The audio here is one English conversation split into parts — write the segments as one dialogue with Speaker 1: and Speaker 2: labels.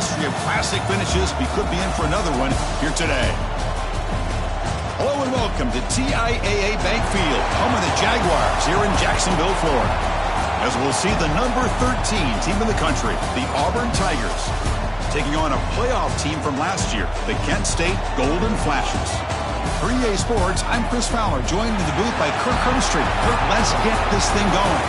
Speaker 1: history of classic finishes, we could be in for another one here today. Hello and welcome to TIAA Bank Field, home of the Jaguars here in Jacksonville, Florida. As we'll see the number 13 team in the country, the Auburn Tigers, taking on a playoff team from last year, the Kent State Golden Flashes. For EA Sports, I'm Chris Fowler, joined in the booth by Kirk Hermstreet. Kirk, let's get this thing going.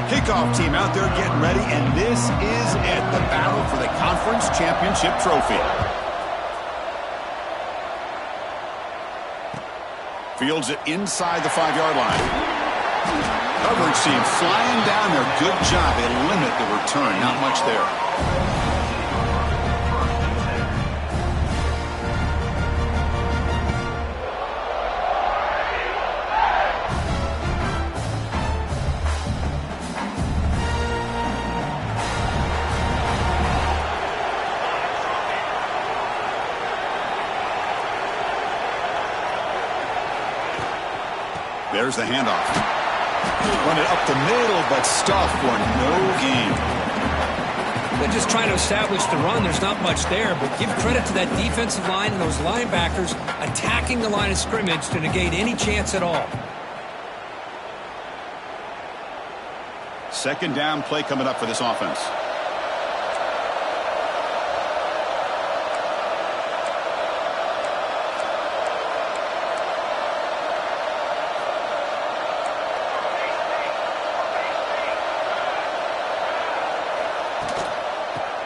Speaker 1: Kickoff team out there getting ready, and this is it, the battle for the conference championship trophy. Fields it inside the 5-yard line. Coverage team flying down there. Good job. They limit the return. Not much there. There's the handoff. Run it up the middle, but stuffed for no gain.
Speaker 2: They're just trying to establish the run. There's not much there, but give credit to that defensive line and those linebackers attacking the line of scrimmage to negate any chance at all.
Speaker 1: Second down play coming up for this offense.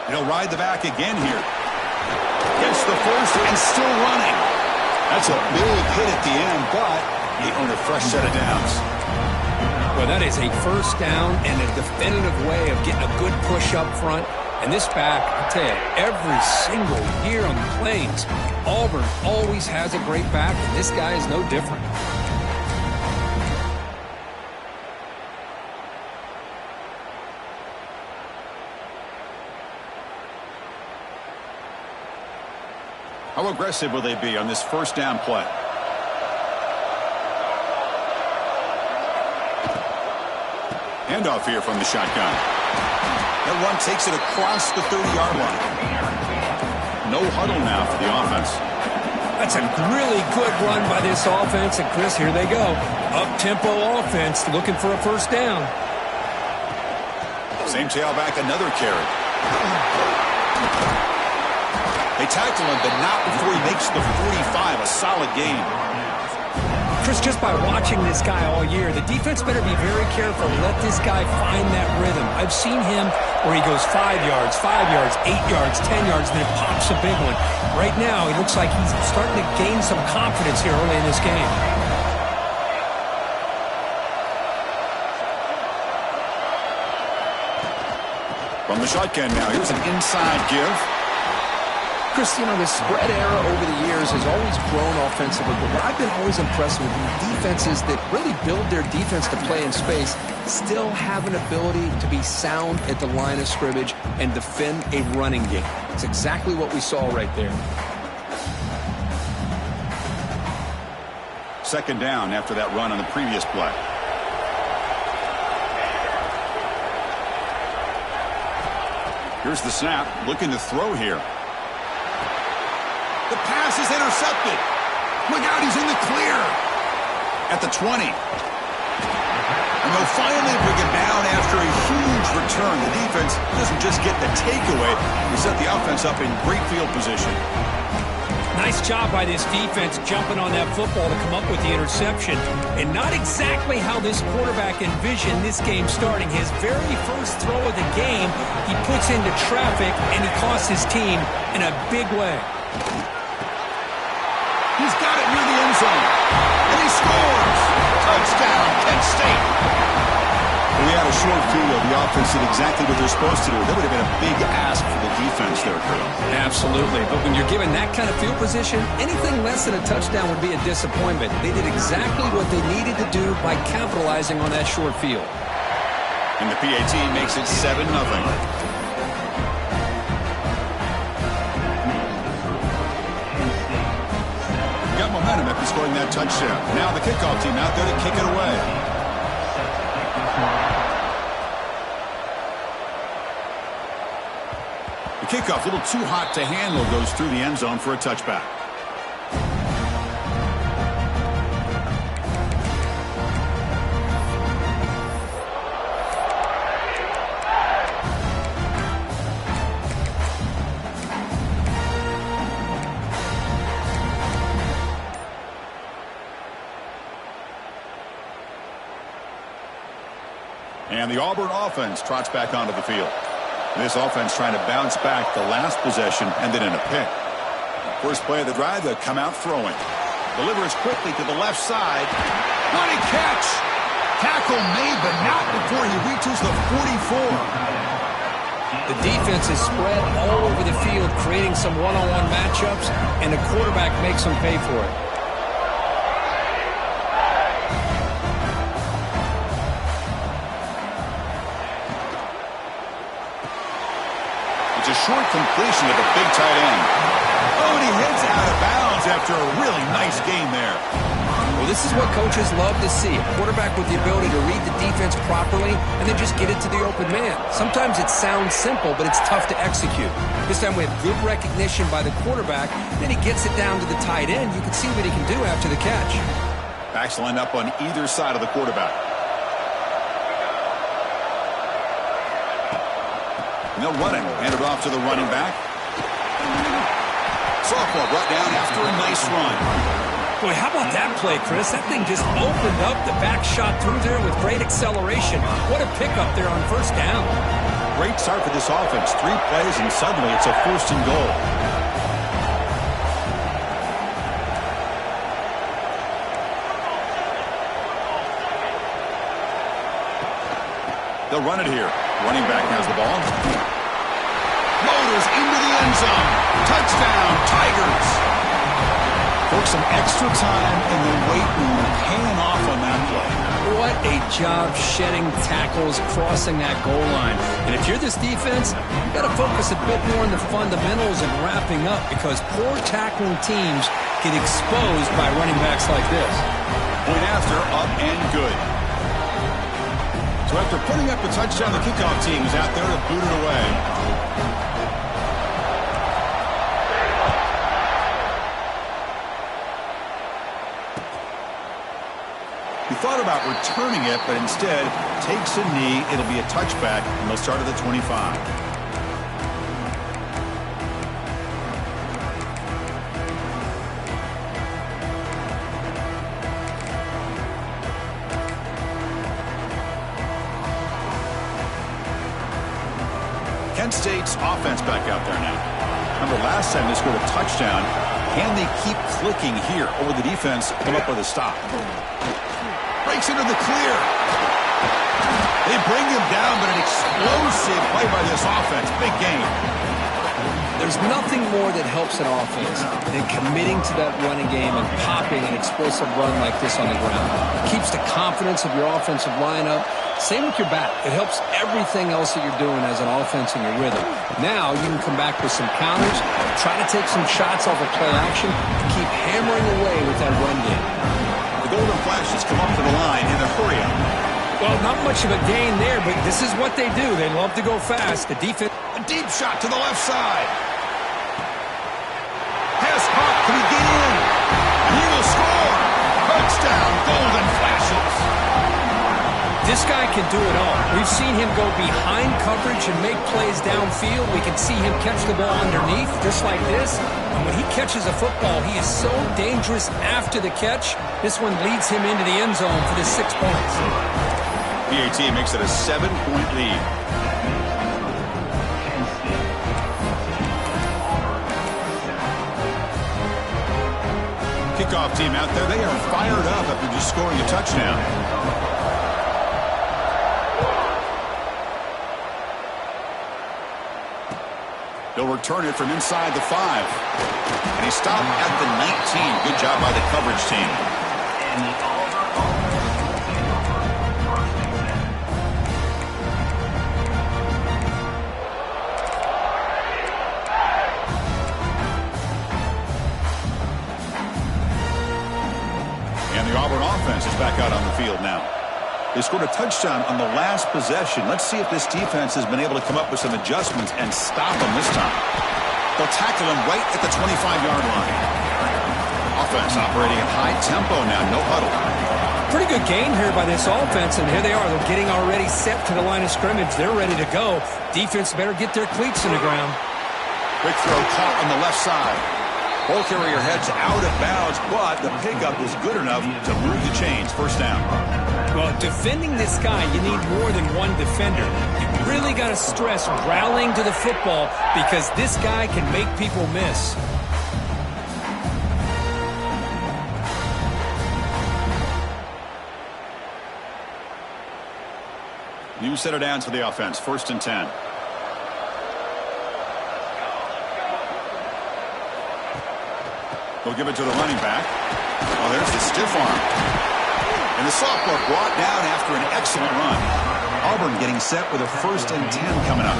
Speaker 1: He'll ride the back again here. Gets the first and still running. That's a big hit at the end, but they earn a fresh set of downs.
Speaker 2: Well, that is a first down and a definitive way of getting a good push up front. And this back, I tell you, every single year on the Plains, Auburn always has a great back, and this guy is no different.
Speaker 1: How aggressive will they be on this first down play? Handoff here from the shotgun. That run takes it across the 30-yard line. No huddle now for the offense.
Speaker 2: That's a really good run by this offense. And, Chris, here they go. Up-tempo offense looking for a first down.
Speaker 1: Same tailback, another carry. They tackle him, but not before he makes the 45, a solid gain.
Speaker 2: Chris, just by watching this guy all year, the defense better be very careful to let this guy find that rhythm. I've seen him where he goes 5 yards, 8 yards, 10 yards, and then pops a big one. Right now, he looks like he's starting to gain some confidence here early in this game.
Speaker 1: From the shotgun now, here's an inside give.
Speaker 3: Chris, you know, the spread era over the years has always grown offensively, but what I've been always impressed with is defenses that really build their defense to play in space still have an ability to be sound at the line of scrimmage and defend a running game. It's exactly what we saw right there.
Speaker 1: Second down after that run on the previous play. Here's the snap, looking to throw here. The pass is intercepted. Look out, he's in the clear. At the 20. And they'll finally bring him down after a huge return. The defense doesn't just get the takeaway. We set the offense up in great field position.
Speaker 2: Nice job by this defense jumping on that football to come up with the interception. And not exactly how this quarterback envisioned this game starting. His very first throw of the game, he puts into traffic, and he costs his team in a big way.
Speaker 1: He's got it near the end zone. And he scores. Touchdown, Kent State. We had a short field. The offense did exactly what they're supposed to do. That would have been a big ask for the defense there, Drew.
Speaker 2: Absolutely. But when you're given that kind of field position, anything less than a touchdown would be a disappointment. They did exactly what they needed to do by capitalizing on that short field.
Speaker 1: And the PAT makes it 7-0. Got momentum after scoring that touchdown. Now the kickoff team out there to kick it away. The kickoff, a little too hot to handle, goes through the end zone for a touchback. And the Auburn offense trots back onto the field. This offense trying to bounce back the last possession, ended in a pick. First play of the drive, they come out throwing. Delivers quickly to the left side. What a catch! Tackle made, but not before he reaches the 44.
Speaker 2: The defense is spread all over the field, creating some one-on-one matchups, and the quarterback makes them pay for it.
Speaker 1: It's a short completion to the big tight end. Oh, and he hits out of bounds after a really nice game there.
Speaker 2: Well, this is what coaches love to see. A quarterback with the ability to read the defense properly and then just get it to the open man. Sometimes it sounds simple, but it's tough to execute. This time we have good recognition by the quarterback. Then he gets it down to the tight end. You can see what he can do after the catch.
Speaker 1: Backs line up on either side of the quarterback. No running. Handed off to the running back. Sophomore brought down after a nice run.
Speaker 2: Boy, how about that play, Chris? That thing just opened up. The back shot through there with great acceleration. What a pickup there on first down.
Speaker 1: Great start for this offense. 3 plays, and suddenly it's a 1st and goal. They'll run it here. Running back has the ball. Motors into the end zone. Touchdown, Tigers. Took some extra time in the weight room, paying off on that play.
Speaker 2: What a job shedding tackles, crossing that goal line. And if you're this defense, you've got to focus a bit more on the fundamentals and wrapping up, because poor tackling teams get exposed by running backs like this.
Speaker 1: Point after, up and good. So after putting up a touchdown, the kickoff team is out there to boot it away. He thought about returning it, but instead takes a knee. It'll be a touchback, and they'll start at the 25. Kent State's offense back out there now. Remember last time they scored a touchdown. Can they keep clicking here? Or will the defense come up with a stop? Breaks into the clear. They bring him down, but an explosive play by this offense. Big game.
Speaker 2: There's nothing more that helps an offense than committing to that running game and popping an explosive run like this on the ground. It keeps the confidence of your offensive lineup. Same with your back. It helps everything else that you're doing as an offense in your rhythm. Now you can come back with some counters, try to take some shots off of play action, and keep hammering away with that run game.
Speaker 1: The Golden Flashes come up to the line in a hurry-up.
Speaker 2: Well, not much of a gain there, but this is what they do. They love to go fast. The defense.
Speaker 1: A deep shot to the left side. Pass caught. Can he get in? And he will score. Touchdown, Golden Flashes.
Speaker 2: This guy can do it all. We've seen him go behind coverage and make plays downfield. We can see him catch the ball underneath, just like this. And when he catches a football, he is so dangerous after the catch. This one leads him into the end zone for the 6 points.
Speaker 1: PAT makes it a 7-point lead. Kickoff team out there, they are fired up after just scoring a touchdown. He'll return it from inside the 5. And he stopped at the 19. Good job by the coverage team. And the Auburn offense is back out on the field now. They scored a touchdown on the last possession. Let's see if this defense has been able to come up with some adjustments and stop them this time. They'll tackle him right at the 25-yard line. Offense operating at high tempo now, no huddle.
Speaker 2: Pretty good game here by this offense, and here they are. They're getting already set to the line of scrimmage. They're ready to go. Defense better get their cleats in the ground.
Speaker 1: Quick throw caught on the left side. Ball carrier heads out of bounds, but the pickup is good enough to move the chains. First down.
Speaker 2: Well, defending this guy, you need more than one defender. You really got to stress rallying to the football because this guy can make people miss.
Speaker 1: New set of downs for the offense. 1st and 10. They'll give it to the running back. Oh, there's the stiff arm. And the sophomore brought down after an excellent run. Auburn getting set with a 1st and 10 coming up.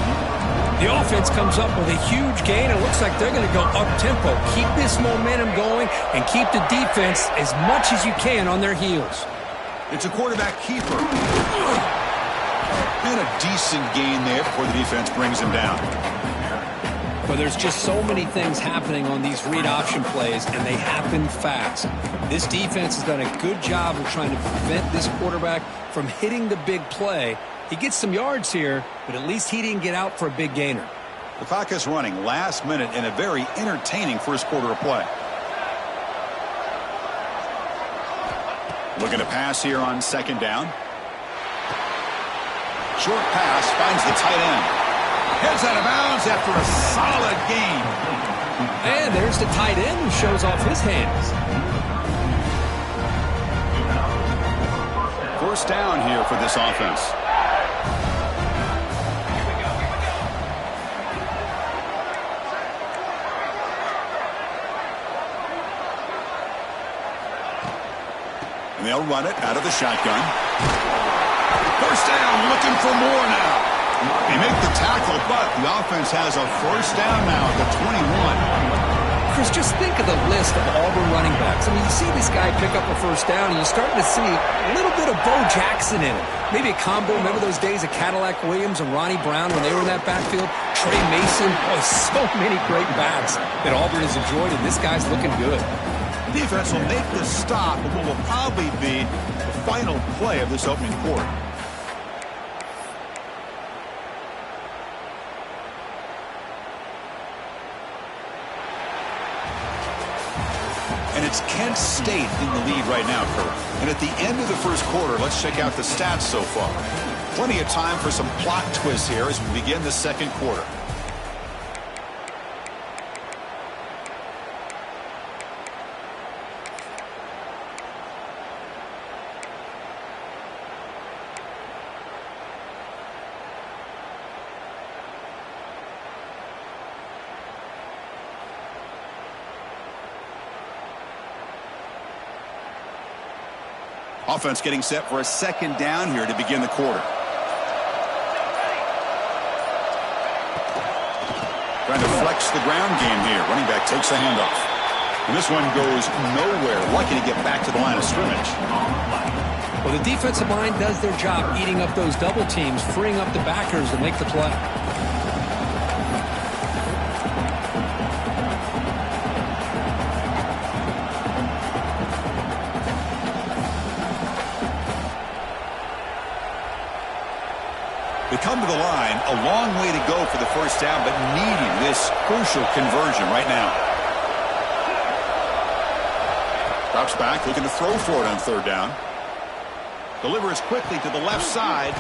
Speaker 2: The offense comes up with a huge gain. It looks like they're going to go up-tempo. Keep this momentum going and keep the defense as much as you can on their heels.
Speaker 1: It's a quarterback keeper. And a decent gain there before the defense brings him down.
Speaker 2: But there's just so many things happening on these read option plays, and they happen fast. This defense has done a good job of trying to prevent this quarterback from hitting the big play. He gets some yards here, but at least he didn't get out for a big gainer.
Speaker 1: The clock is running last minute in a very entertaining first quarter of play. Looking to pass here on 2nd down. Short pass finds the tight end. Heads out of bounds after a solid gain.
Speaker 2: And there's the tight end who shows off his hands.
Speaker 1: 1st down here for this offense. And they'll run it out of the shotgun. 1st down, looking for more now. They make the tackle, but the offense has a 1st down now at the 21.
Speaker 2: Chris, just think of the list of Auburn running backs. I mean, you see this guy pick up a 1st down, and you're starting to see a little bit of Bo Jackson in it. Maybe a combo. Remember those days of Cadillac Williams and Ronnie Brown when they were in that backfield? Trey Mason. Oh, so many great backs that Auburn has enjoyed, and this guy's looking good.
Speaker 1: The defense will make the stop, and what will probably be the final play of this opening quarter. And it's Kent State in the lead right now, Kurt. And at the end of the first quarter, let's check out the stats so far. Plenty of time for some plot twists here as we begin the 2nd quarter. Offense getting set for a 2nd down here to begin the quarter. Trying to flex the ground game here. Running back takes a handoff. And this one goes nowhere. Lucky to get back to the line of scrimmage.
Speaker 2: Well, the defensive line does their job eating up those double teams, freeing up the backers to make the play.
Speaker 1: They come to the line, a long way to go for the 1st down, but needing this crucial conversion right now. Drops back, looking to throw for it on 3rd down. Delivers quickly to the left side.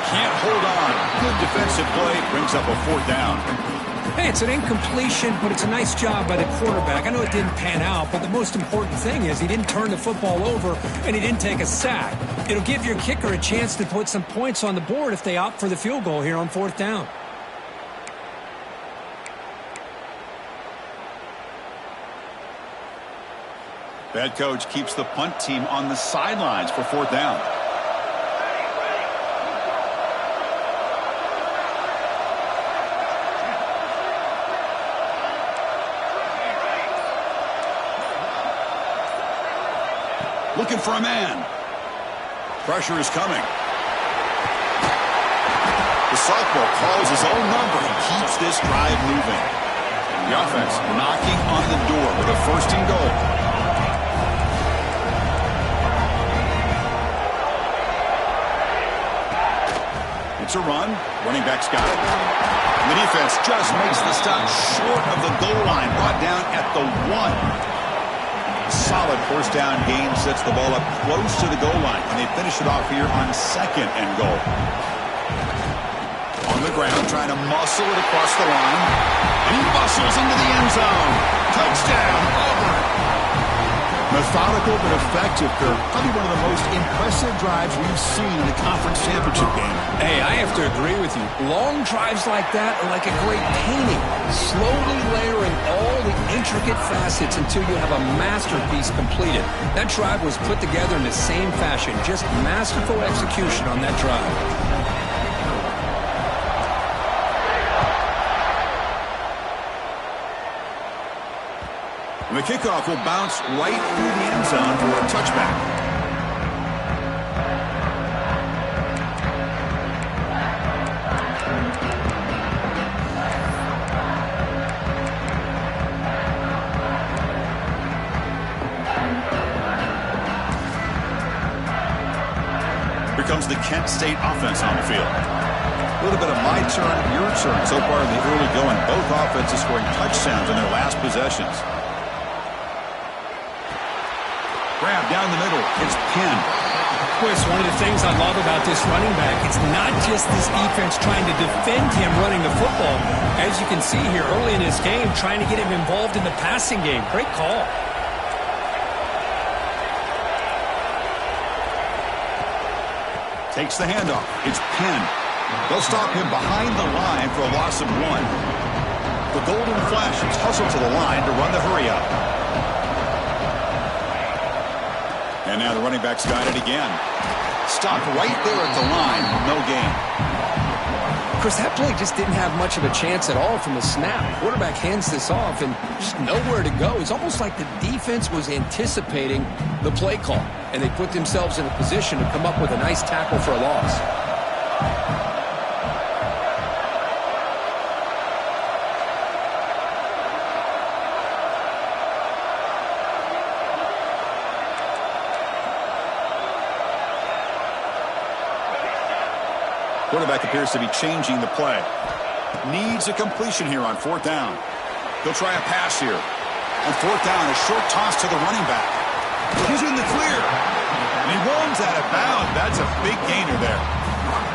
Speaker 1: Can't hold on. Good defensive play, brings up a 4th down.
Speaker 2: Hey, it's an incompletion, but it's a nice job by the quarterback. I know it didn't pan out, but the most important thing is he didn't turn the football over and he didn't take a sack. It'll give your kicker a chance to put some points on the board if they opt for the field goal here on 4th down.
Speaker 1: The head coach keeps the punt team on the sidelines for 4th down. Looking for a man. Pressure is coming. The southpaw calls his own number and keeps this drive moving. The offense knocking on the door with a 1st and goal. It's a run. Running back's got it. The defense just makes the stop short of the goal line. Brought down at the 1. Solid 1st down gain sets the ball up close to the goal line, and they finish it off here on 2nd and goal. On the ground, trying to muscle it across the line, and he muscles into the end zone. Touchdown, Auburn. Methodical but effective, Kirk. Probably one of the most impressive drives we've seen in the conference championship game.
Speaker 2: Hey, I have to agree with you. Long drives like that are like a great painting. Slowly layering all the intricate facets until you have a masterpiece completed. That drive was put together in the same fashion. Just masterful execution on that drive.
Speaker 1: The kickoff will bounce right through the end zone for a touchback. Here comes the Kent State offense on the field. A little bit of my turn, your turn so far in the early going. Both offenses scoring touchdowns in their last possessions. Grab down the middle. It's pinned.
Speaker 2: Chris, one of the things I love about this running back, it's not just this defense trying to defend him running the football. As you can see here early in this game, trying to get him involved in the passing game. Great call.
Speaker 1: Takes the handoff. It's pinned. They'll stop him behind the line for a loss of 1. The Golden Flashes hustle to the line to run the hurry up. And now the running back's got it again. Stopped right there at the line. No gain.
Speaker 3: Chris, that play just didn't have much of a chance at all from the snap. Quarterback hands this off and just nowhere to go. It's almost like the defense was anticipating the play call, and they put themselves in a position to come up with a nice tackle for a loss.
Speaker 1: Quarterback appears to be changing the play. Needs a completion here on 4th down. He'll try a pass here. On 4th down, a short toss to the running back. He's in the clear. And he runs out of bounds. That's a big gainer there.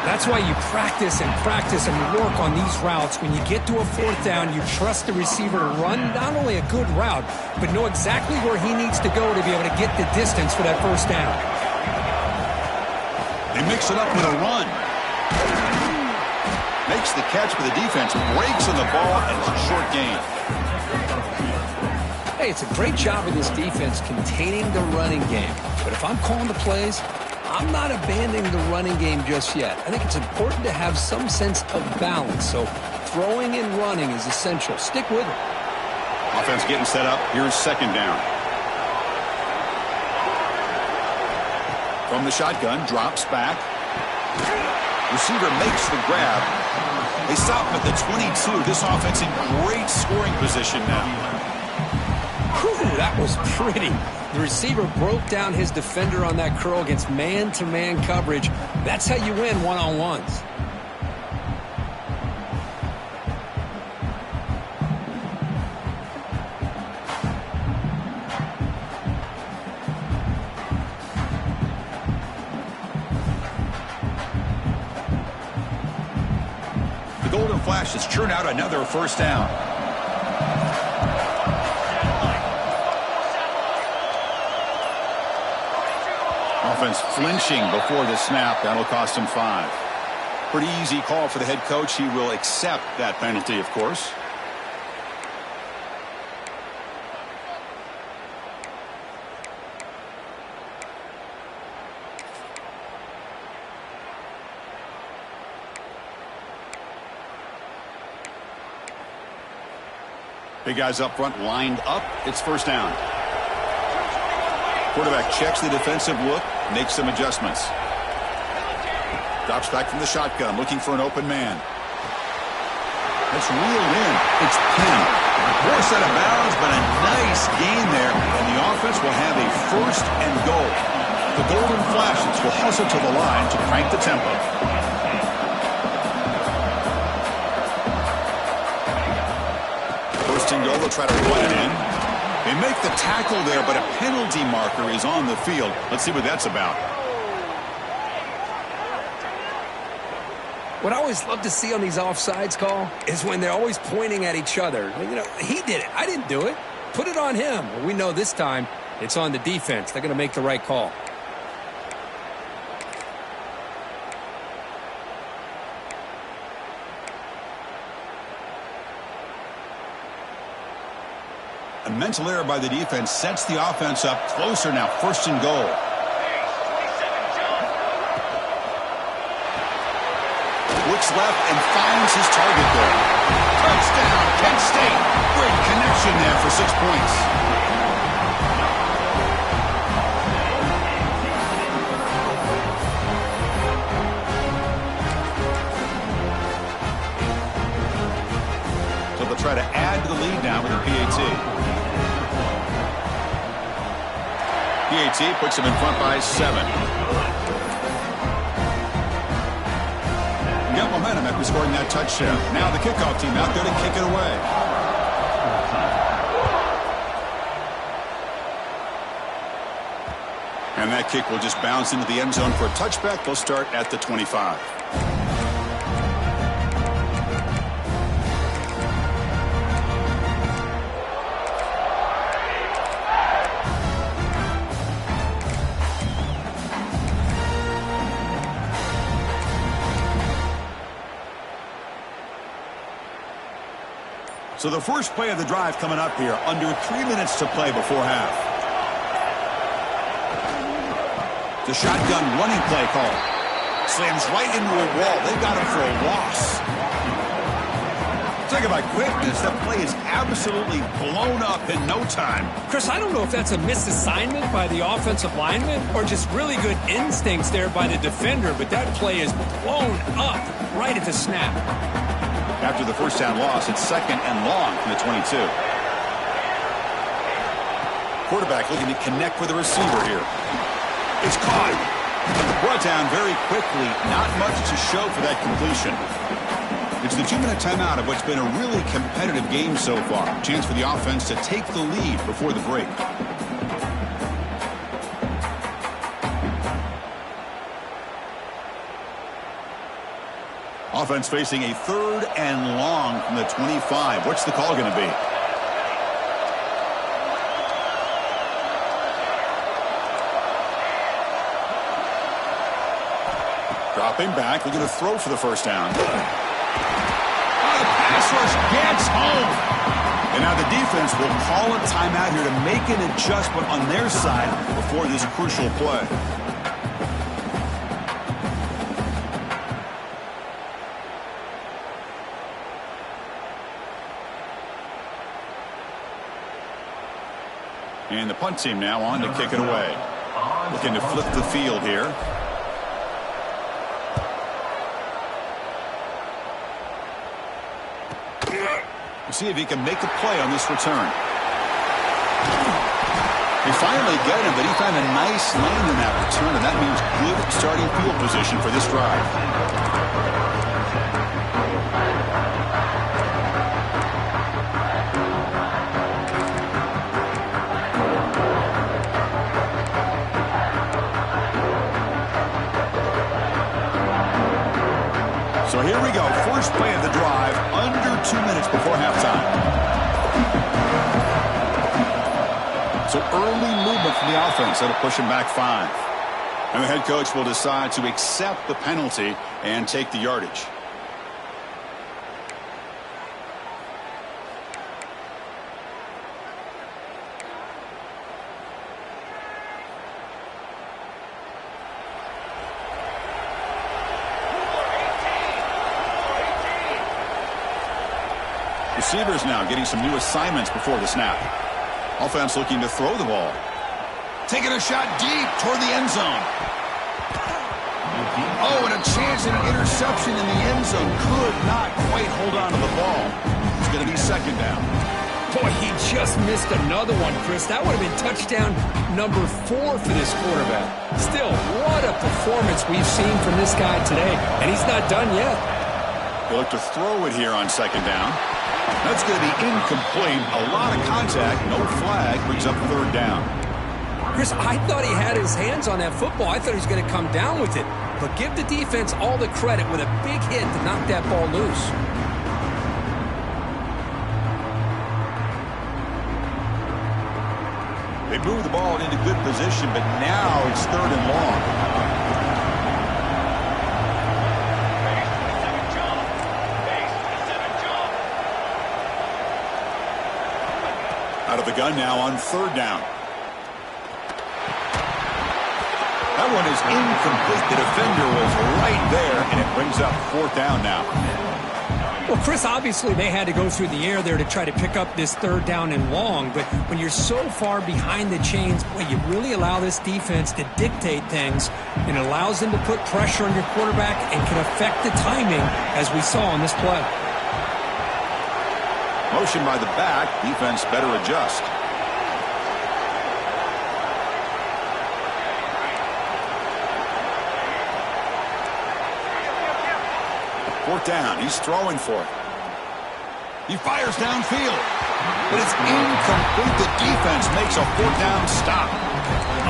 Speaker 2: That's why you practice and work on these routes. When you get to a 4th down, you trust the receiver to run not only a good route, but know exactly where he needs to go to be able to get the distance for that 1st down.
Speaker 1: They mix it up with a run. Makes the catch, but the defense breaks on the ball, and it's a short gain.
Speaker 3: Hey, it's a great job of this defense containing the running game. But if I'm calling the plays, I'm not abandoning the running game just yet. I think it's important to have some sense of balance. So throwing and running is essential. Stick with it.
Speaker 1: Offense getting set up. Here's 2nd down. From the shotgun, drops back. Receiver makes the grab. They stop at the 22. This offense in great scoring position now.
Speaker 3: Whew, that was pretty. The receiver broke down his defender on that curl against man-to-man coverage. That's how you win one-on-ones.
Speaker 1: The Golden Flashes churn out another 1st down. Offense flinching before the snap. That'll cost him 5. Pretty easy call for the head coach. He will accept that penalty, of course. Big guys up front lined up. It's first down. Quarterback checks the defensive look, makes some adjustments. Drops back from the shotgun, looking for an open man. That's reeled in. It's Penn. Forced out of bounds, but a nice gain there, and the offense will have a first and goal. The Golden Flashes will hustle to the line to crank the tempo. First and goal, they'll try to run it in. They make the tackle there, but a penalty marker is on the field. Let's see what that's about.
Speaker 2: What I always love to see on these offsides call is when they're always pointing at each other. You know, he did it. I didn't do it. Put it on him. Well, we know this time it's on the defense. They're going to make the right call.
Speaker 1: A mental error by the defense sets the offense up closer now. First and goal. Looks left and finds his target there. Touchdown, Penn State. Great connection there for 6 points. So they'll try to add to the lead now with a PAT. PAT puts him in front by 7. Got momentum after scoring that touchdown. Now the kickoff team out there to kick it away. And that kick will just bounce into the end zone for a touchback. They'll start at the 25. So the first play of the drive coming up here. Under 3 minutes to play before half. The shotgun running play call. Slams right into a wall. They got him for a loss. Talk about quickness. That play is absolutely blown up in no time.
Speaker 2: Chris, I don't know if that's a misassignment by the offensive lineman or just really good instincts there by the defender, but that play is blown up right at the snap.
Speaker 1: After the first down loss, it's second and long from the 22. Quarterback looking to connect with the receiver here. It's caught. Brought down very quickly. Not much to show for that completion. It's the 2-minute timeout of what's been a really competitive game so far. Chance for the offense to take the lead before the break. Offense facing a third and long from the 25. What's the call going to be? Dropping back, looking to throw for the first down. The pass rush gets home. And now the defense will call a timeout here to make an adjustment on their side before this crucial play. And the punt team now on to kick it away. Looking to flip the field here. We'll see if he can make a play on this return. They finally get him, but he found a nice lane in that return, and that means good starting field position for this drive. So here we go. First play of the drive, under 2 minutes before halftime. So early movement from the offense. That'll push him back 5. And the head coach will decide to accept the penalty and take the yardage. receivers now getting some new assignments before the snap. Offense looking to throw the ball. Taking a shot deep toward the end zone. Oh, and a chance at an interception in the end zone. Could not quite hold on to the ball. It's going to be second down.
Speaker 2: Boy, he just missed another one, Chris. That would have been touchdown number 4 for this quarterback. Still, what a performance we've seen from this guy today. And he's not done yet.
Speaker 1: He'll look to throw it here on second down. That's going to be incomplete. A lot of contact. No flag. Brings up third down.
Speaker 2: Chris, I thought he had his hands on that football. I thought he was going to come down with it. But give the defense all the credit with a big hit to knock that ball loose.
Speaker 1: They move the ball into good position, but now it's third and long. Out of the gun now on third down. That one is incomplete. The defender was right there, and it brings up fourth down now.
Speaker 2: Well, Chris, obviously they had to go through the air there to try to pick up this third down and long, but when you're so far behind the chains, boy, you really allow this defense to dictate things, and it allows them to put pressure on your quarterback and can affect the timing, as we saw on this play.
Speaker 1: Motion by the back. Defense better adjust. Fourth down. He's throwing for it. He fires downfield. But it's incomplete. The defense makes a fourth down stop.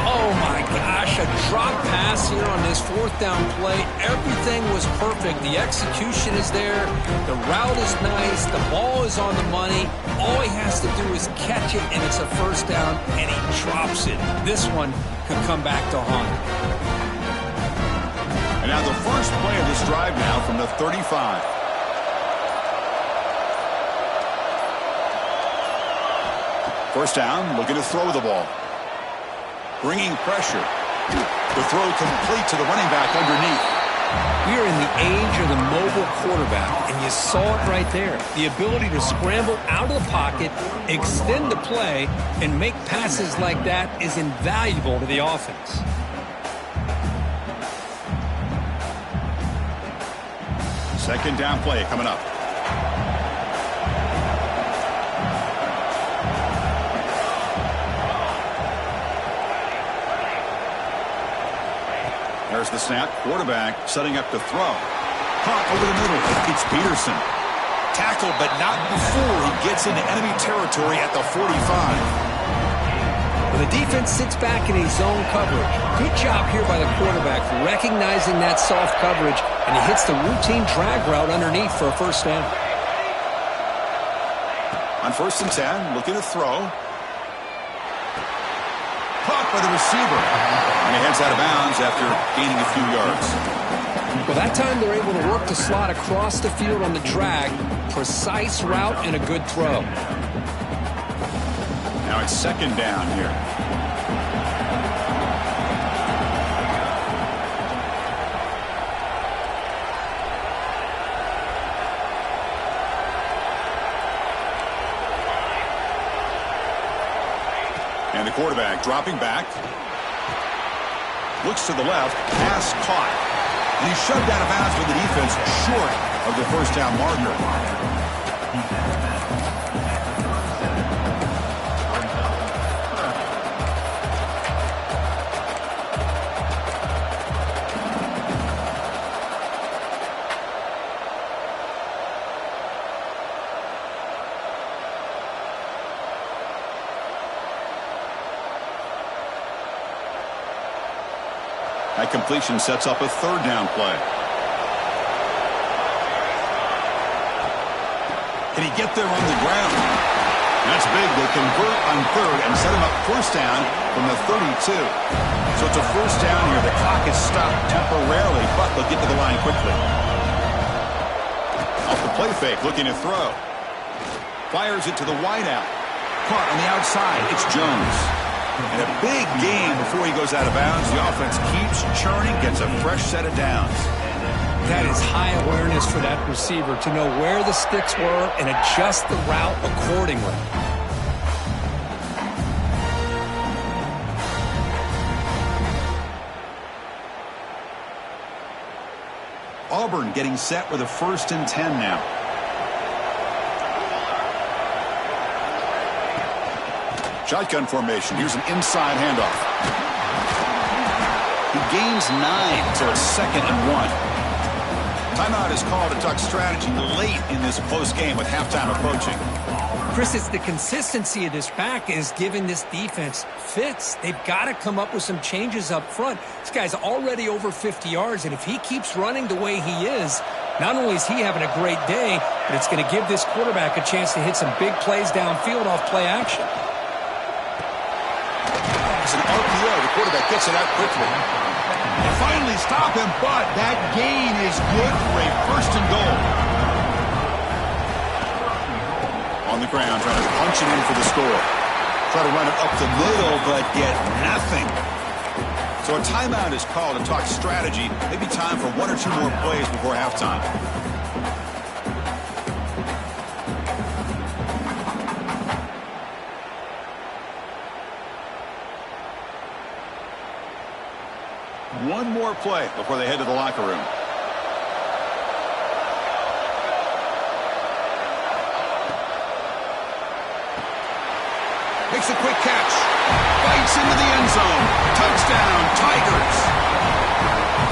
Speaker 2: Oh, my gosh. A drop pass here on this fourth down play. Everything was perfect. The execution is there. The route is nice. The ball is on the money. All he has to do is catch it, and it's a first down, and he drops it. This one could come back to haunt him.
Speaker 1: And now the first play of this drive now from the 35. First down, looking to throw the ball. Bringing pressure. The throw complete to the running back underneath.
Speaker 2: We are in the age of the mobile quarterback, and you saw it right there. The ability to scramble out of the pocket, extend the play, and make passes like that is invaluable to the offense.
Speaker 1: Second down play coming up. There's the snap. Quarterback setting up to throw. Caught over the middle. It's Peterson. Tackled, but not before he gets into enemy territory at the 45.
Speaker 2: Well, the defense sits back in a zone coverage. Good job here by the quarterback recognizing that soft coverage, and he hits the routine drag route underneath for a first down.
Speaker 1: On first and 10, looking to throw. Caught by the receiver. And he heads out of bounds after gaining a few yards.
Speaker 2: Well, that time they're able to work the slot across the field on the drag. Precise route and a good throw.
Speaker 1: Now it's second down here. And the quarterback dropping back. Looks to the left. Pass caught. And he's shoved out of bounds with the defense short of the first down marker. That completion sets up a third down play. Can he get there on the ground? That's big. They convert on third and set him up first down from the 32. So it's a first down here. The clock is stopped temporarily, but they'll get to the line quickly. Off the play fake, looking to throw. Fires it to the wideout. Caught on the outside. It's Jones. And a big gain before he goes out of bounds. The offense keeps churning, gets a fresh set of downs.
Speaker 2: That is high awareness for that receiver to know where the sticks were and adjust the route accordingly.
Speaker 1: Auburn getting set with a 1st and 10 now. Shotgun formation. Here's an inside handoff. He gains 9, so it's 2nd and 1. Timeout is called to talk strategy late in this close game with halftime approaching.
Speaker 2: Chris, it's the consistency of this back is giving this defense fits. They've got to come up with some changes up front. This guy's already over 50 yards, and if he keeps running the way he is, not only is he having a great day, but it's going to give this quarterback a chance to hit some big plays downfield off play action.
Speaker 1: It's an RPO. The quarterback gets it out quickly. They finally stop him, but that gain is good for a 1st and goal. On the ground, trying to punch it in for the score. Try to run it up the middle, but get nothing. So a timeout is called to talk strategy. Maybe time for 1 or 2 more plays before halftime. One more play before they head to the locker room. Makes a quick catch. Bites into the end zone. Touchdown, Tigers.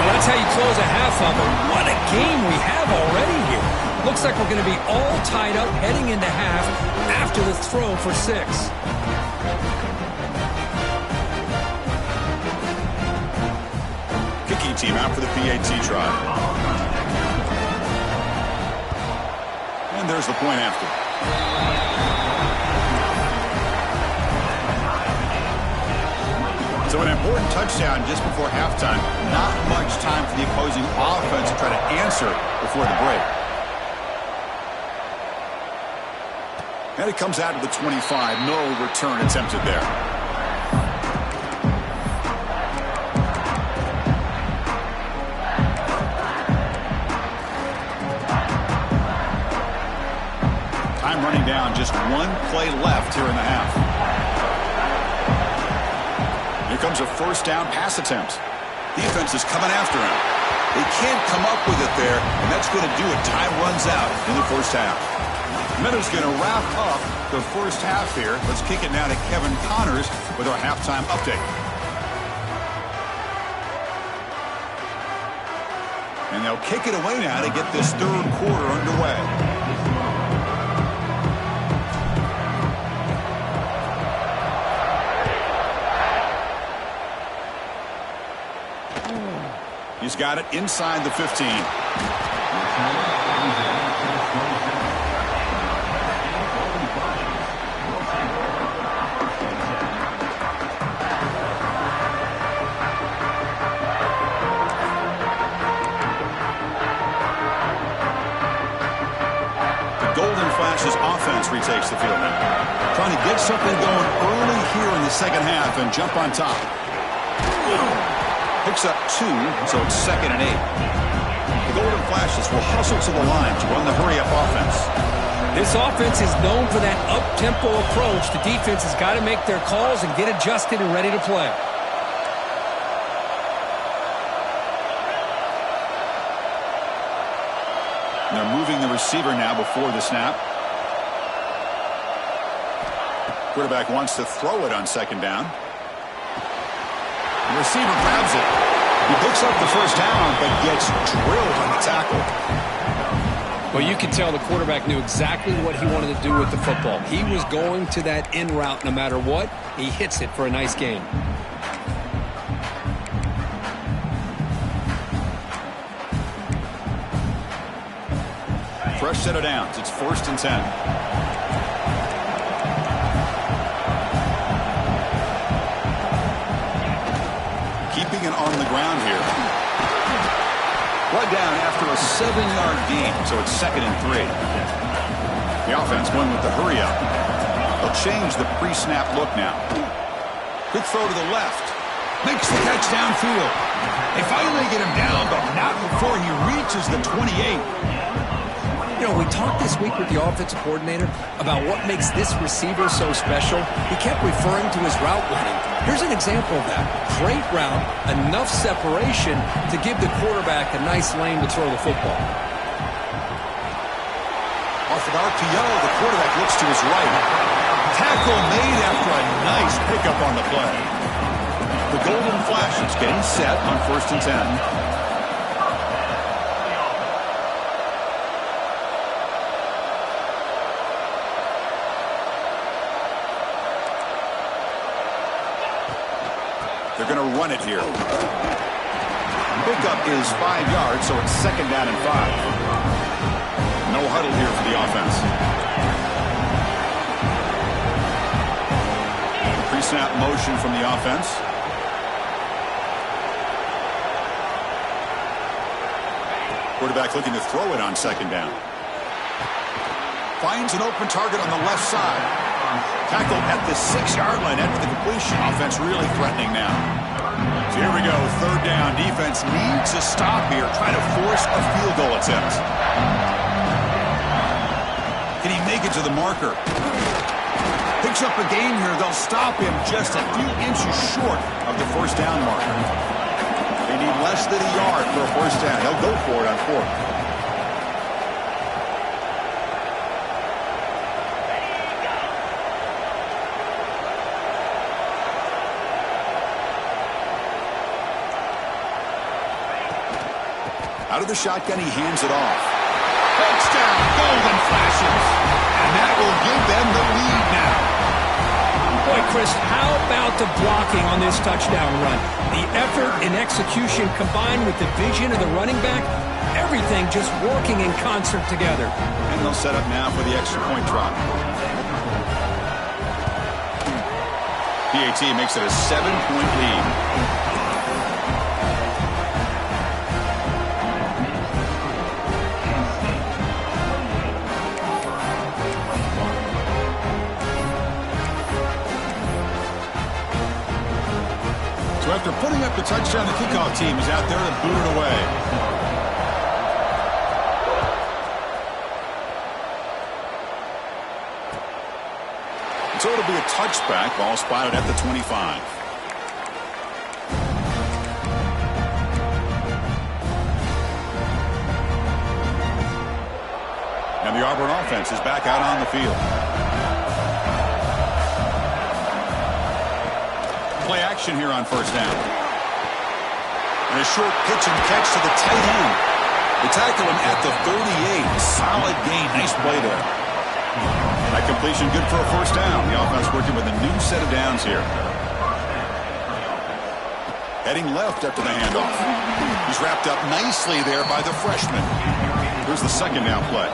Speaker 2: Well, that's how you close a half of it. What a game we have already here. Looks like we're going to be all tied up heading into half after the throw for 6.
Speaker 1: Team out for the PAT try. And there's the point after. So an important touchdown just before halftime. Not much time for the opposing offense to try to answer before the break. And it comes out to the 25. No return attempted there. Running down, just 1 play left here in the half. Here comes a 1st down pass attempt. Defense is coming after him. They can't come up with it there, and that's going to do it. Time runs out in the 1st half. Meadows going to wrap up the 1st half here. Let's kick it now to Kevin Connors with our halftime update. And they'll kick it away now to get this 3rd quarter underway. He's got it inside the 15. The Golden Flashes offense retakes the field now. Trying to get something going early here in the 2nd half and jump on top. Picks up 2, so it's 2nd and 8. The Golden Flashes will hustle to the line to run the hurry-up offense.
Speaker 2: This offense is known for that up-tempo approach. The defense has got to make their calls and get adjusted and ready to play.
Speaker 1: They're moving the receiver now before the snap. Quarterback wants to throw it on 2nd down. The receiver grabs it. He picks up the 1st down, but gets drilled on the tackle.
Speaker 2: Well, you can tell the quarterback knew exactly what he wanted to do with the football. He was going to that in route no matter what. He hits it for a nice gain.
Speaker 1: Fresh set of downs. It's 1st and 10. Keeping it on the ground here. Brought down after a 7-yard gain, so it's 2nd and 3. The offense going with the hurry-up. They'll change the pre-snap look now. Quick throw to the left. Makes the catch downfield. They finally get him down, but not before he reaches the 28.
Speaker 3: You know, we talked this week with the offensive coordinator about what makes this receiver so special. He kept referring to his route running. Here's an example of that. Great route, enough separation to give the quarterback a nice lane to throw the football.
Speaker 1: Off of RPO, the quarterback looks to his right. Tackle made after a nice pickup on the play. The Golden Flashes getting set on 1st and 10. They're going to run it here. Pickup is 5 yards, so it's 2nd down and 5. No huddle here for the offense. Pre-snap motion from the offense. Quarterback looking to throw it on 2nd down. Finds an open target on the left side. Tackled at the 6-yard line after the completion. Offense really threatening now. So here we go, 3rd down. Defense needs a stop here, trying to force a field goal attempt. Can he make it to the marker? Picks up a gain here. They'll stop him just a few inches short of the 1st down marker. They need less than a yard for a 1st down. He'll go for it on 4th. Out of the shotgun, he hands it off. Touchdown, Golden Flashes. And that will give them the lead now.
Speaker 2: Boy, Chris, how about the blocking on this touchdown run? The effort and execution combined with the vision of the running back, everything just working in concert together.
Speaker 1: And they'll set up now for the extra point try. PAT makes it a 7-point lead. So after putting up the touchdown, the kickoff team is out there to boot it away. So it'll be a touchback. Ball spotted at the 25. And the Auburn offense is back out on the field. Play action here on 1st down. And a short pitch and catch to the tight end. They tackle him at the 38. Solid gain. Nice play there. That completion good for a 1st down. The offense working with a new set of downs here. Heading left after the handoff. He's wrapped up nicely there by the freshman. Here's the 2nd down play.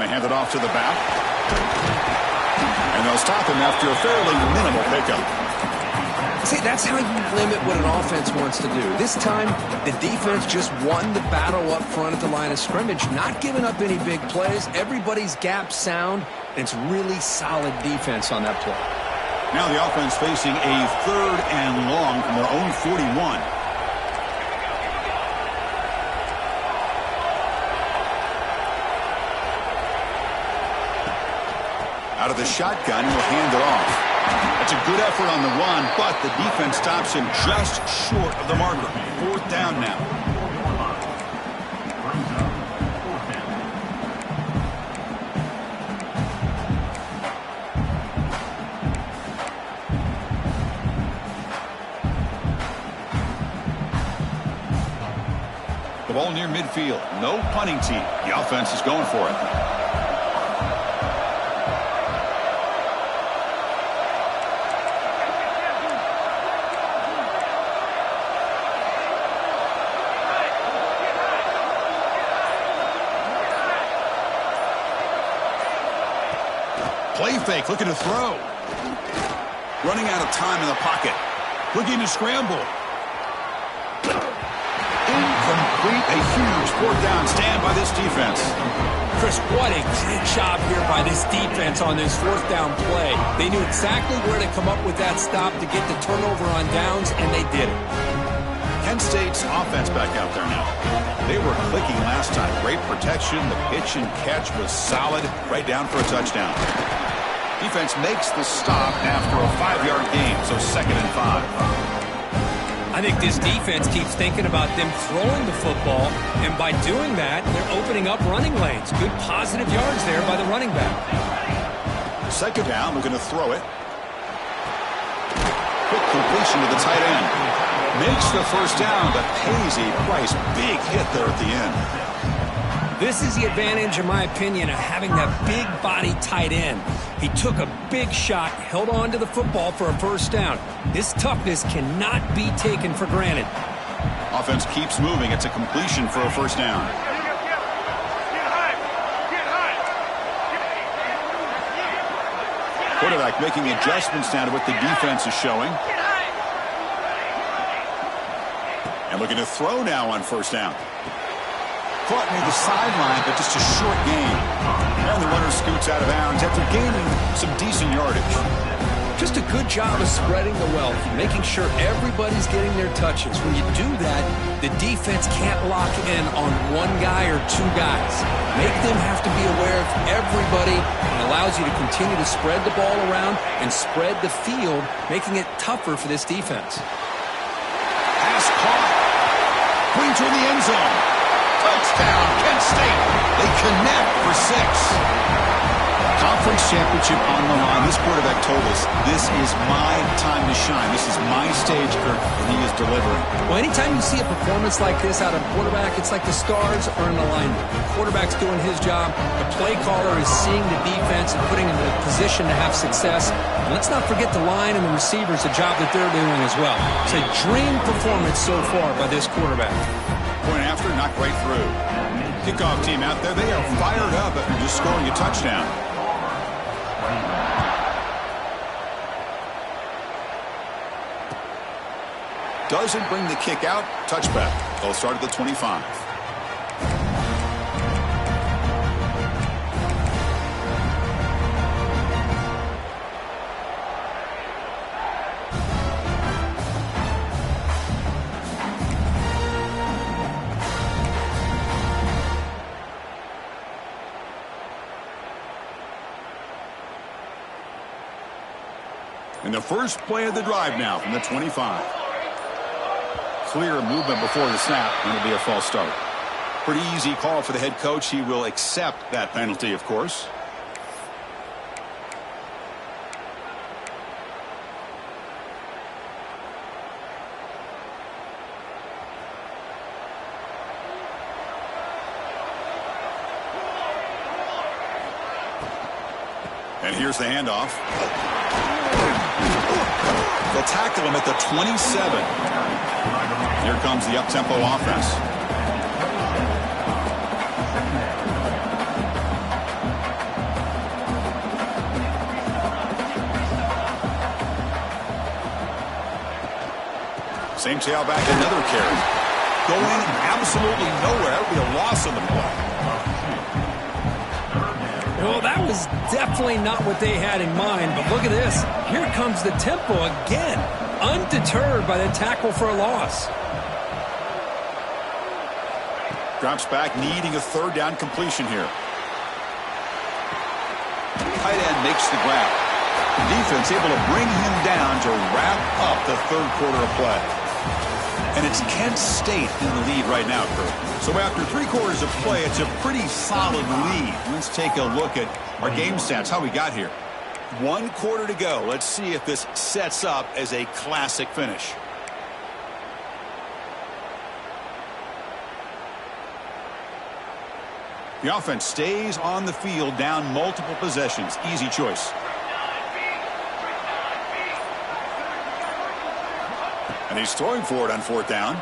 Speaker 1: Hand it off to the back. And they'll stop him after a fairly minimal pickup.
Speaker 3: See, that's how you limit what an offense wants to do. This time, the defense just won the battle up front at the line of scrimmage, not giving up any big plays. Everybody's gap sound, and it's really solid defense on that play.
Speaker 1: Now the offense facing a 3rd and long from their own 41. Out of the shotgun, he'll hand it off. That's a good effort on the run, but the defense stops him just short of the marker. 4th down now. The ball near midfield. No punting team. The offense is going for it. Play fake, looking to throw. Running out of time in the pocket. Looking to scramble. Incomplete. A huge 4th down stand by this defense.
Speaker 2: Chris, Chris, what a great job here by this defense on this fourth down play. They knew exactly where to come up with that stop to get the turnover on downs, and they did it.
Speaker 1: Kent State's offense back out there now. They were clicking last time. Great protection. The pitch and catch was solid. Right down for a touchdown. Defense makes the stop after a 5-yard gain, so 2nd and 5.
Speaker 2: I think this defense keeps thinking about them throwing the football, and by doing that, they're opening up running lanes. Good positive yards there by the running back.
Speaker 1: 2nd down, we're going to throw it. Quick completion to the tight end. Makes the first down, but pays a price. Big hit there at the end.
Speaker 2: This is the advantage, in my opinion, of having that big body tight end. He took a big shot, held on to the football for a first down. This toughness cannot be taken for granted.
Speaker 1: Offense keeps moving. It's a completion for a first down. Quarterback making adjustments down to what the defense is showing. And looking to throw now on first down. Caught near the sideline, but just a short gain. And the runner scoots out of bounds after gaining some decent yardage.
Speaker 3: Just a good job of spreading the wealth, making sure everybody's getting their touches. When you do that, the defense can't lock in on one guy or two guys. Make them have to be aware of everybody, and allows you to continue to spread the ball around and spread the field, making it tougher for this defense.
Speaker 1: Pass caught. Queen to the end zone. Touchdown, Kent State. They connect for 6. Conference championship on the line. This quarterback told us, this is my time to shine. This is my stage, Kirk, and he is delivering.
Speaker 2: Well, anytime you see a performance like this out of a quarterback, it's like the stars are in alignment. The quarterback's doing his job. The play caller is seeing the defense and putting him in a position to have success. And let's not forget the line and the receivers, the job that they're doing as well. It's a dream performance so far by this quarterback.
Speaker 1: Point after, knocked right through. Kickoff team out there, they are fired up after just scoring a touchdown. Doesn't bring the kick out. Touchback. They'll start at the 25. And the first play of the drive now from the 25. Clear movement before the snap, and it'll be a false start. Pretty easy call for the head coach. He will accept that penalty, of course. And here's the handoff. They'll tackle him at the 27. Here comes the up-tempo offense. Same tailback, another carry. Going absolutely nowhere. It'll be a loss on the play.
Speaker 2: Well, that was definitely not what they had in mind, but look at this. Here comes the tempo again, undeterred by the tackle for a loss.
Speaker 1: Drops back, needing a third down completion here. Tight end makes the grab. The defense able to bring him down to wrap up the third quarter of play. And it's Kent State in the lead right now, Kurt. So after 3 quarters of play, it's a pretty solid lead. Let's take a look at our game stats, how we got here. 1 quarter to go. Let's see if this sets up as a classic finish. The offense stays on the field, down multiple possessions. Easy choice. And he's throwing for it on 4th down.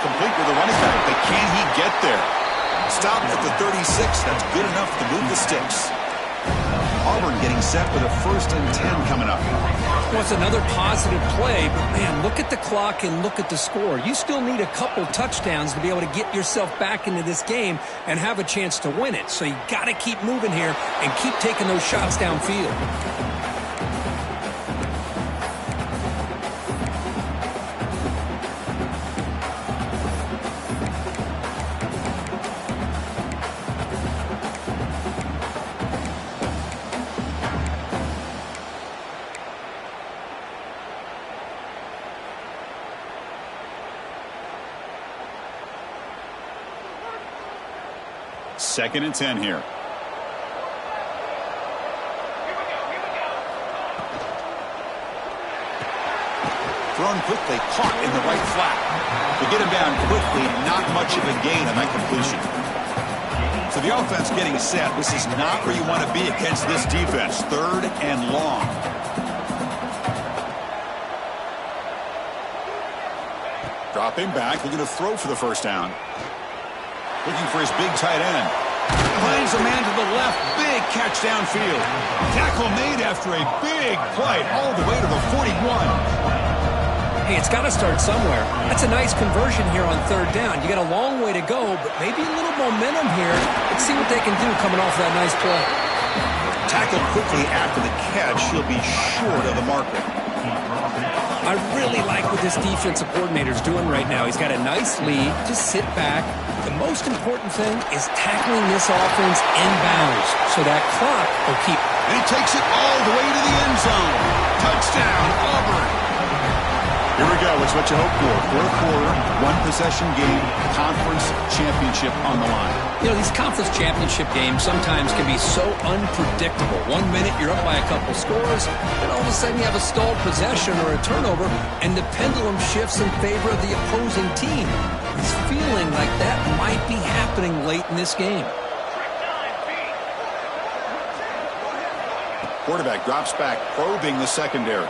Speaker 1: Complete with the running back, but can he get there? Stopped at the 36. That's good enough to move the sticks. Auburn getting set with a 1st and 10 coming up.
Speaker 2: Well, it's another positive play, but, man, look at the clock and look at the score. You still need a couple touchdowns to be able to get yourself back into this game and have a chance to win it. So you got to keep moving here and keep taking those shots downfield.
Speaker 1: Second and 10 here. Thrown quickly, caught in the right flat. To get him down quickly, not much of a gain on that completion. So the offense getting set. This is not where you want to be against this defense. 3rd and long. Dropping back, looking to throw for the 1st down. Looking for his big tight end. Finds a man to the left. Big catch downfield. Tackle made after a big play all the way to the 41.
Speaker 2: Hey, it's got to start somewhere. That's a nice conversion here on 3rd down. You got a long way to go, but maybe a little momentum here. Let's see what they can do coming off that nice play.
Speaker 1: Tackled quickly after the catch. He'll be short of the marker.
Speaker 2: I really like what this defensive coordinator is doing right now. He's got a nice lead. Just sit back. The most important thing is tackling this offense inbounds so that clock will keep.
Speaker 1: And he takes it all the way to the end zone. Touchdown, Auburn. Here we go. It's what you hope for. 4th quarter, 1-possession game, conference championship on the line.
Speaker 2: You know, these conference championship games sometimes can be so unpredictable. 1 minute you're up by a couple scores, then all of a sudden you have a stalled possession or a turnover, and the pendulum shifts in favor of the opposing team. It's feeling like that might be happening late in this game.
Speaker 1: Quarterback drops back, probing the secondary.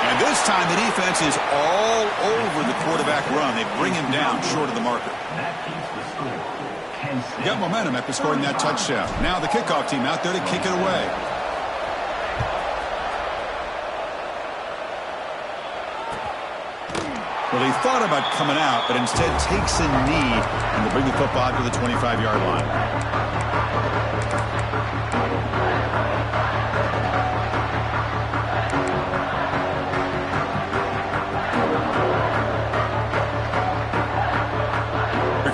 Speaker 1: And this time the defense is all over the quarterback run. They bring him down short of the marker. Got momentum after scoring that touchdown. Now the kickoff team out there to kick it away. Well, he thought about coming out, but instead takes a knee and will bring the football to the 25-yard line.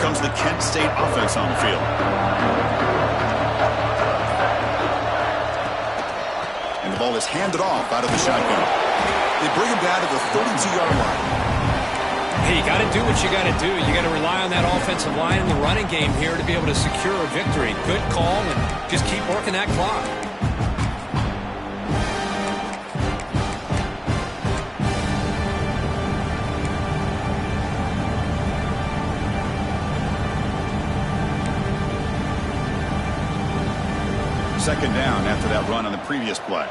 Speaker 1: Comes the Kent State offense on the field. And the ball is handed off out of the shotgun. They bring him down to the 32-yard line.
Speaker 2: Hey, you got to do what you got to do. You got to rely on that offensive line in the running game here to be able to secure a victory. Good call, and just keep working that clock.
Speaker 1: Second down after that run on the previous play.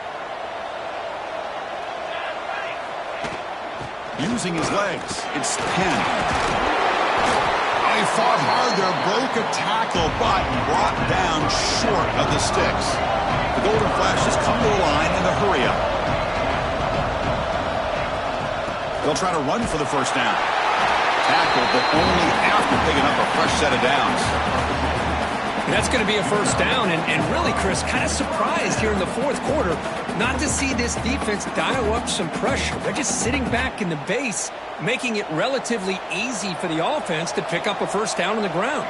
Speaker 1: Using his legs, it's Penn. He fought hard there, broke a tackle, but brought down short of the sticks. The Golden Flashes come to the line in the hurry up. They'll try to run for the 1st down. Tackle, but only after picking up a fresh set of downs.
Speaker 2: That's going to be a 1st down, and really, Chris, kind of surprised here in the 4th quarter not to see this defense dial up some pressure. They're just sitting back in the base, making it relatively easy for the offense to pick up a 1st down on the ground.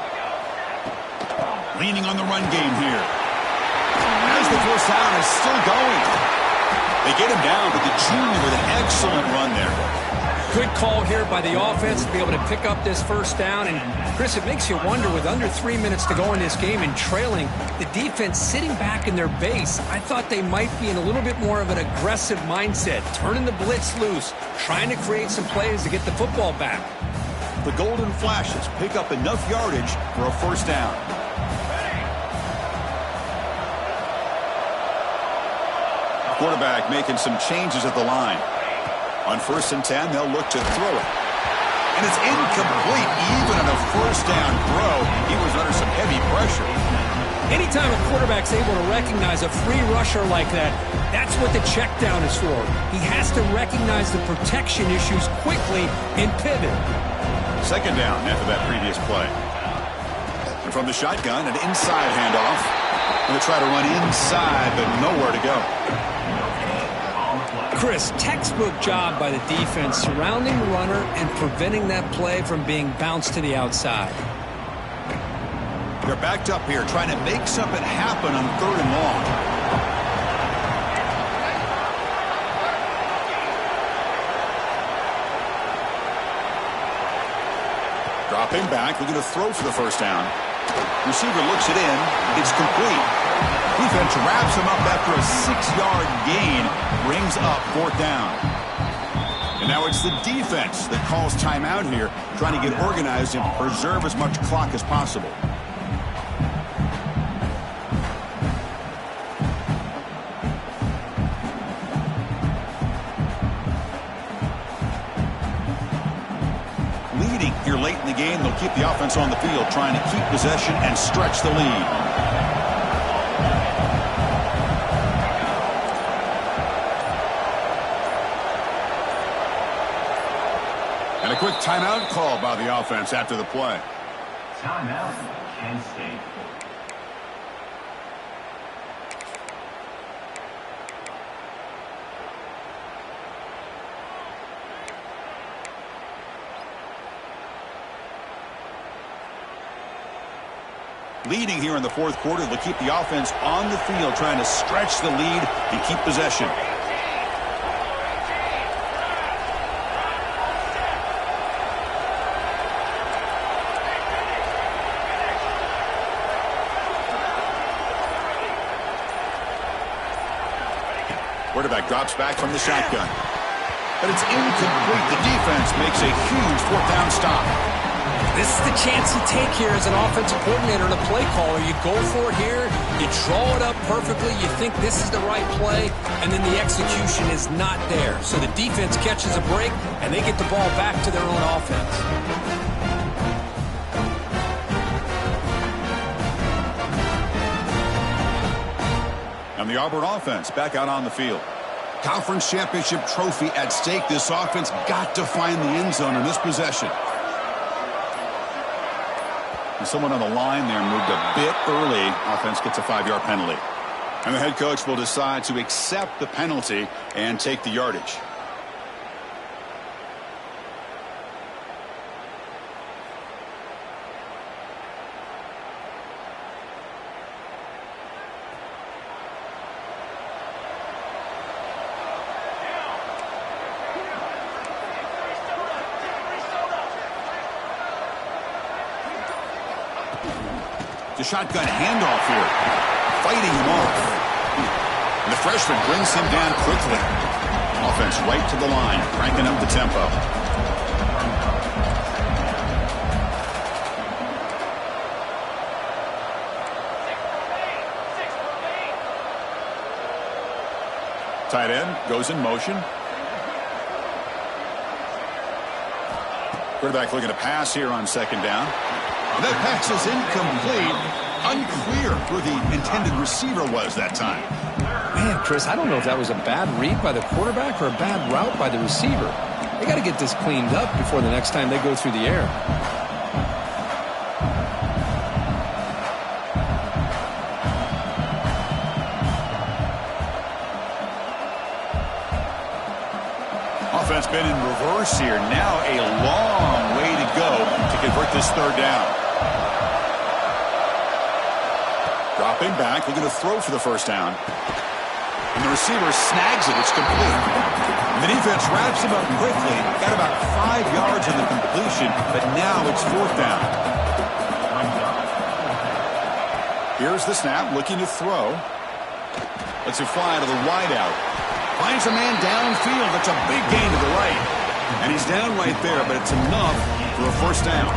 Speaker 1: Leaning on the run game here. As the 1st down is still going. They get him down, but the junior with an excellent run there.
Speaker 2: Good call here by the offense to be able to pick up this 1st down. And, Chris, it makes you wonder, with under 3 minutes to go in this game and trailing, the defense sitting back in their base, I thought they might be in a little bit more of an aggressive mindset, turning the blitz loose, trying to create some plays to get the football back.
Speaker 1: The Golden Flashes pick up enough yardage for a 1st down. Quarterback making some changes at the line. On 1st and 10, they'll look to throw it. And it's incomplete, even on a first down throw. He was under some heavy pressure.
Speaker 2: Anytime a quarterback's able to recognize a free rusher like that, that's what the check down is for. He has to recognize the protection issues quickly and pivot.
Speaker 1: Second down after that previous play. And from the shotgun, an inside handoff. Going to try to run inside, but nowhere to go.
Speaker 2: Chris, textbook job by the defense surrounding the runner and preventing that play from being bounced to the outside.
Speaker 1: They're backed up here, trying to make something happen on 3rd and long. Dropping back, looking to throw for the first down. Receiver looks it in. It's complete. Defense wraps him up after a 6-yard gain. Brings up 4th down. And now it's the defense that calls timeout here, trying to get organized and preserve as much clock as possible. Leading here late in the game, they'll keep the offense on the field, trying to keep possession and stretch the lead. And a quick timeout call by the offense after the play.
Speaker 4: Timeout, Kent State.
Speaker 1: Leading here in the 4th quarter, they'll keep the offense on the field, trying to stretch the lead and keep possession. Quarterback drops back from the shotgun. But it's incomplete. The defense makes a huge 4th down stop.
Speaker 2: This is the chance you take here as an offensive coordinator and a play caller. You go for it here, you draw it up perfectly, you think this is the right play, and then the execution is not there. So the defense catches a break, and they get the ball back to their own offense.
Speaker 1: And the Auburn offense back out on the field. Conference championship trophy at stake. This offense got to find the end zone in this possession. And someone on the line there moved a bit early. Offense gets a 5-yard penalty. And the head coach will decide to accept the penalty and take the yardage. The shotgun handoff here, fighting him off. And the freshman brings him down quickly. Offense right to the line, cranking up the tempo. Tight end goes in motion. Quarterback looking to pass here on 2nd down. And that pass is incomplete. Unclear who the intended receiver was that time.
Speaker 3: Man, Chris, I don't know if that was a bad read by the quarterback or a bad route by the receiver. They got to get this cleaned up before the next time they go through the air.
Speaker 1: Offense been in reverse here. Now a long way to go to convert this 3rd down. Dropping back, looking to throw for the first down. And the receiver snags it. It's complete. And the defense wraps him up quickly. Got about 5 yards on the completion, but now it's 4th down. Here's the snap, looking to throw. Lets it fly to the wideout. Finds a man downfield. That's a big gain to the right. And he's down right there, but it's enough for a first down.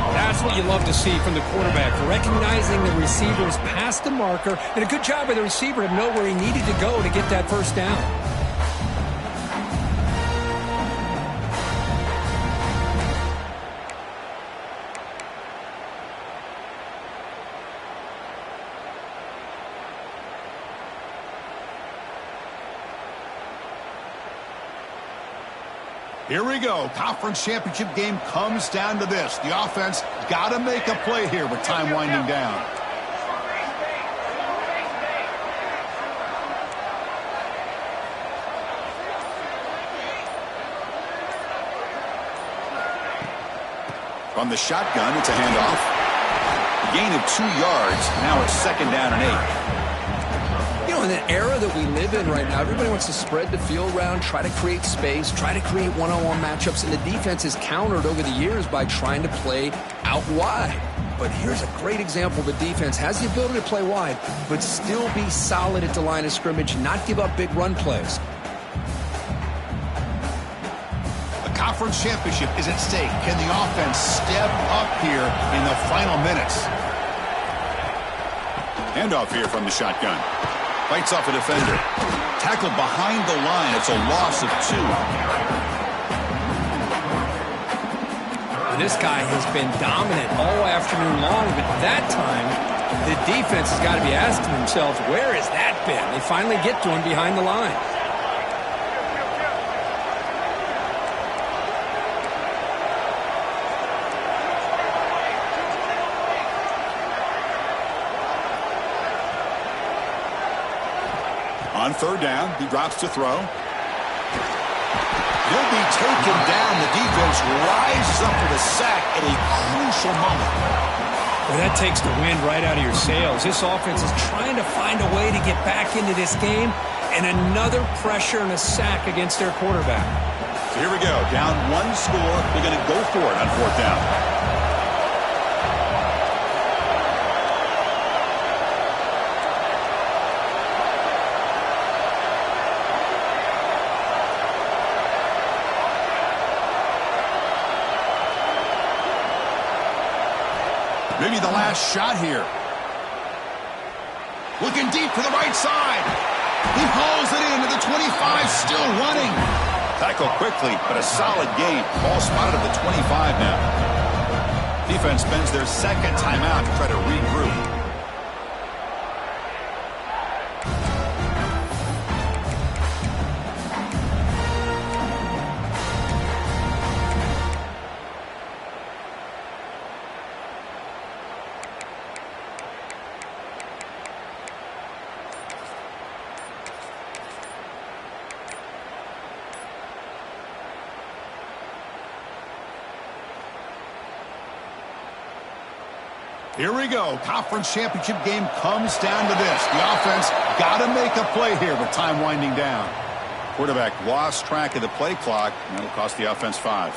Speaker 2: That's what you love to see from the quarterback, recognizing the receivers past the marker, and a good job by the receiver to know where he needed to go to get that first down.
Speaker 1: Here we go. Conference championship game comes down to this. The offense got to make a play here with time winding down. From the shotgun, it's a handoff. A gain of 2 yards. Now it's 2nd down and 8.
Speaker 3: You know, in the era that we live in right now, everybody wants to spread the field around, try to create space, try to create one-on-one matchups, and the defense is countered over the years by trying to play out wide. But here's a great example. The defense has the ability to play wide, but still be solid at the line of scrimmage, not give up big run plays.
Speaker 1: Conference championship is at stake. Can the offense step up here in the final minutes? Handoff here from the shotgun. Fights off a defender. Tackled behind the line. It's a loss of 2.
Speaker 2: This guy has been dominant all afternoon long, but that time the defense has got to be asking themselves, where has that been? They finally get to him behind the line.
Speaker 1: On 3rd down, he drops to throw. He'll be taken down. The defense rises up for the sack at a crucial moment.
Speaker 2: Well, that takes the wind right out of your sails. This offense is trying to find a way to get back into this game, and another pressure and a sack against their quarterback.
Speaker 1: So here we go. Down 1 score. They're going to go for it on 4th down. Maybe the last shot here. Looking deep to the right side. He hauls it into the 25, still running. Tackle quickly, but a solid gain. Ball spotted at the 25 now. Defense spends their 2nd timeout to try to regroup. Here we go. Conference championship game comes down to this. The offense got to make a play here with time winding down. Quarterback lost track of the play clock, and that'll cost the offense 5.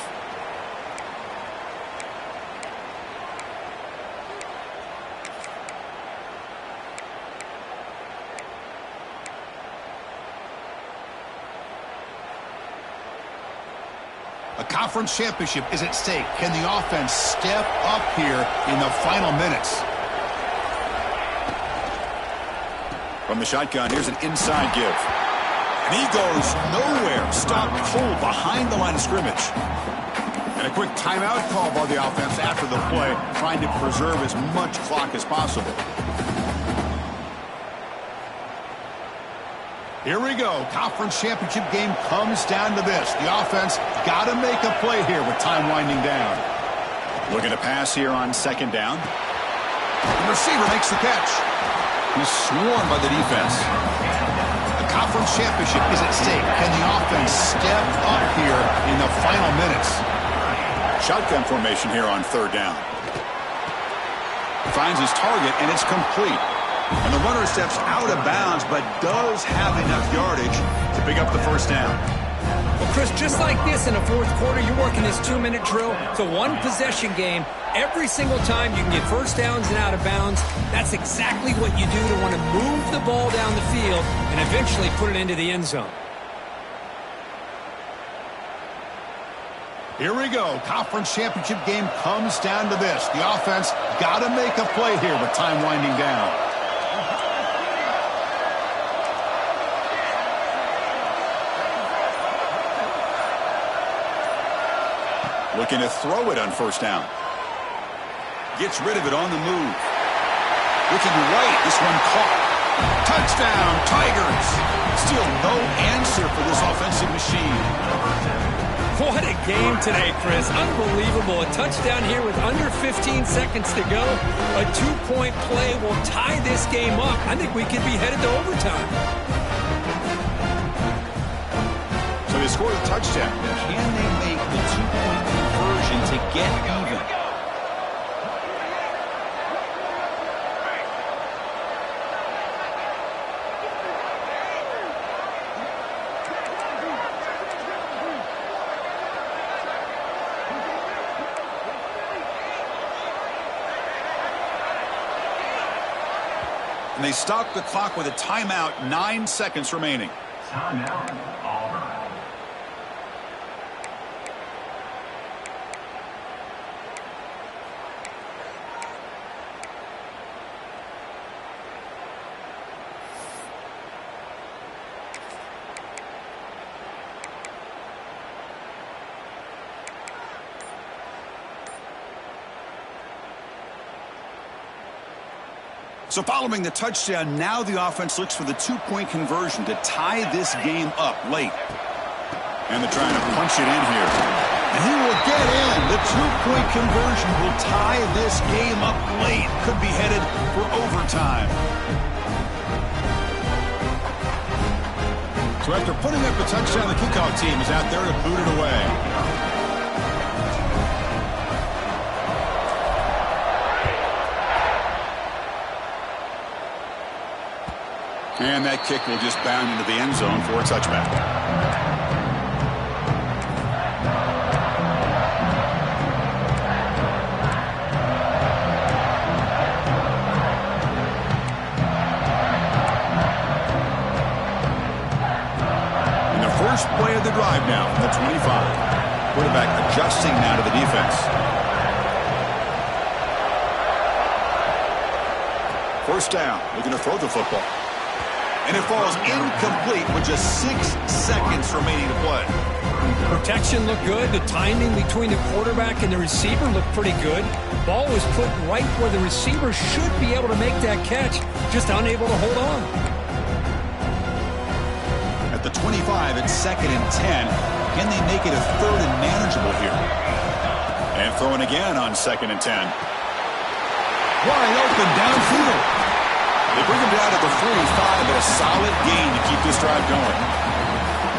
Speaker 1: A conference championship is at stake. Can the offense step up here in the final minutes? From the shotgun, here's an inside give. And he goes nowhere. Stopped cold behind the line of scrimmage. And a quick timeout call by the offense after the play, trying to preserve as much clock as possible. Here we go. Conference championship game comes down to this. The offense got to make a play here with time winding down. Looking to pass here on 2nd down. The receiver makes the catch. He's swarmed by the defense. The conference championship is at stake. Can the offense step up here in the final minutes? Shotgun formation here on 3rd down. Finds his target, and it's complete. And the runner steps out of bounds, but does have enough yardage to pick up the 1st down.
Speaker 2: Well, Chris, just like this in the 4th quarter, you're working this 2-minute drill. It's a 1-possession game. Every single time you can get 1st downs and out of bounds, that's exactly what you do to want to move the ball down the field and eventually put it into the end zone.
Speaker 1: Here we go. Conference championship game comes down to this. The offense got to make a play here with time winding down. Looking to throw it on 1st down. Gets rid of it on the move. Looking right. This one caught. Touchdown, Tigers. Still no answer for this offensive machine.
Speaker 2: What a game today, Chris. Unbelievable. A touchdown here with under 15 seconds to go. A two-point play will tie this game up. I think we could be headed to overtime.
Speaker 1: So they scored a touchdown. Can they make the two-point conversion to get even? And they stop the clock with a timeout, 9 seconds remaining.
Speaker 4: Timeout, Auburn.
Speaker 1: So following the touchdown, now the offense looks for the two-point conversion to tie this game up late. And they're trying to punch it in here. And he will get in. The two-point conversion will tie this game up late. Could be headed for overtime. So after putting up the touchdown, the kickoff team is out there to boot it away. And that kick will just bound into the end zone for a touchback. And the first play of the drive now from the 25. Quarterback adjusting now to the defense. First down, looking to throw the football. And it falls incomplete with just 6 seconds remaining to play.
Speaker 2: Protection looked good. The timing between the quarterback and the receiver looked pretty good. Ball was put right where the receiver should be able to make that catch, just unable to hold on.
Speaker 1: At the 25, it's 2nd and 10. Can they make it a 3rd and manageable here? And throwing again on 2nd and 10. Wide open downfield. They bring him down at the 45, but a solid gain to keep this drive going.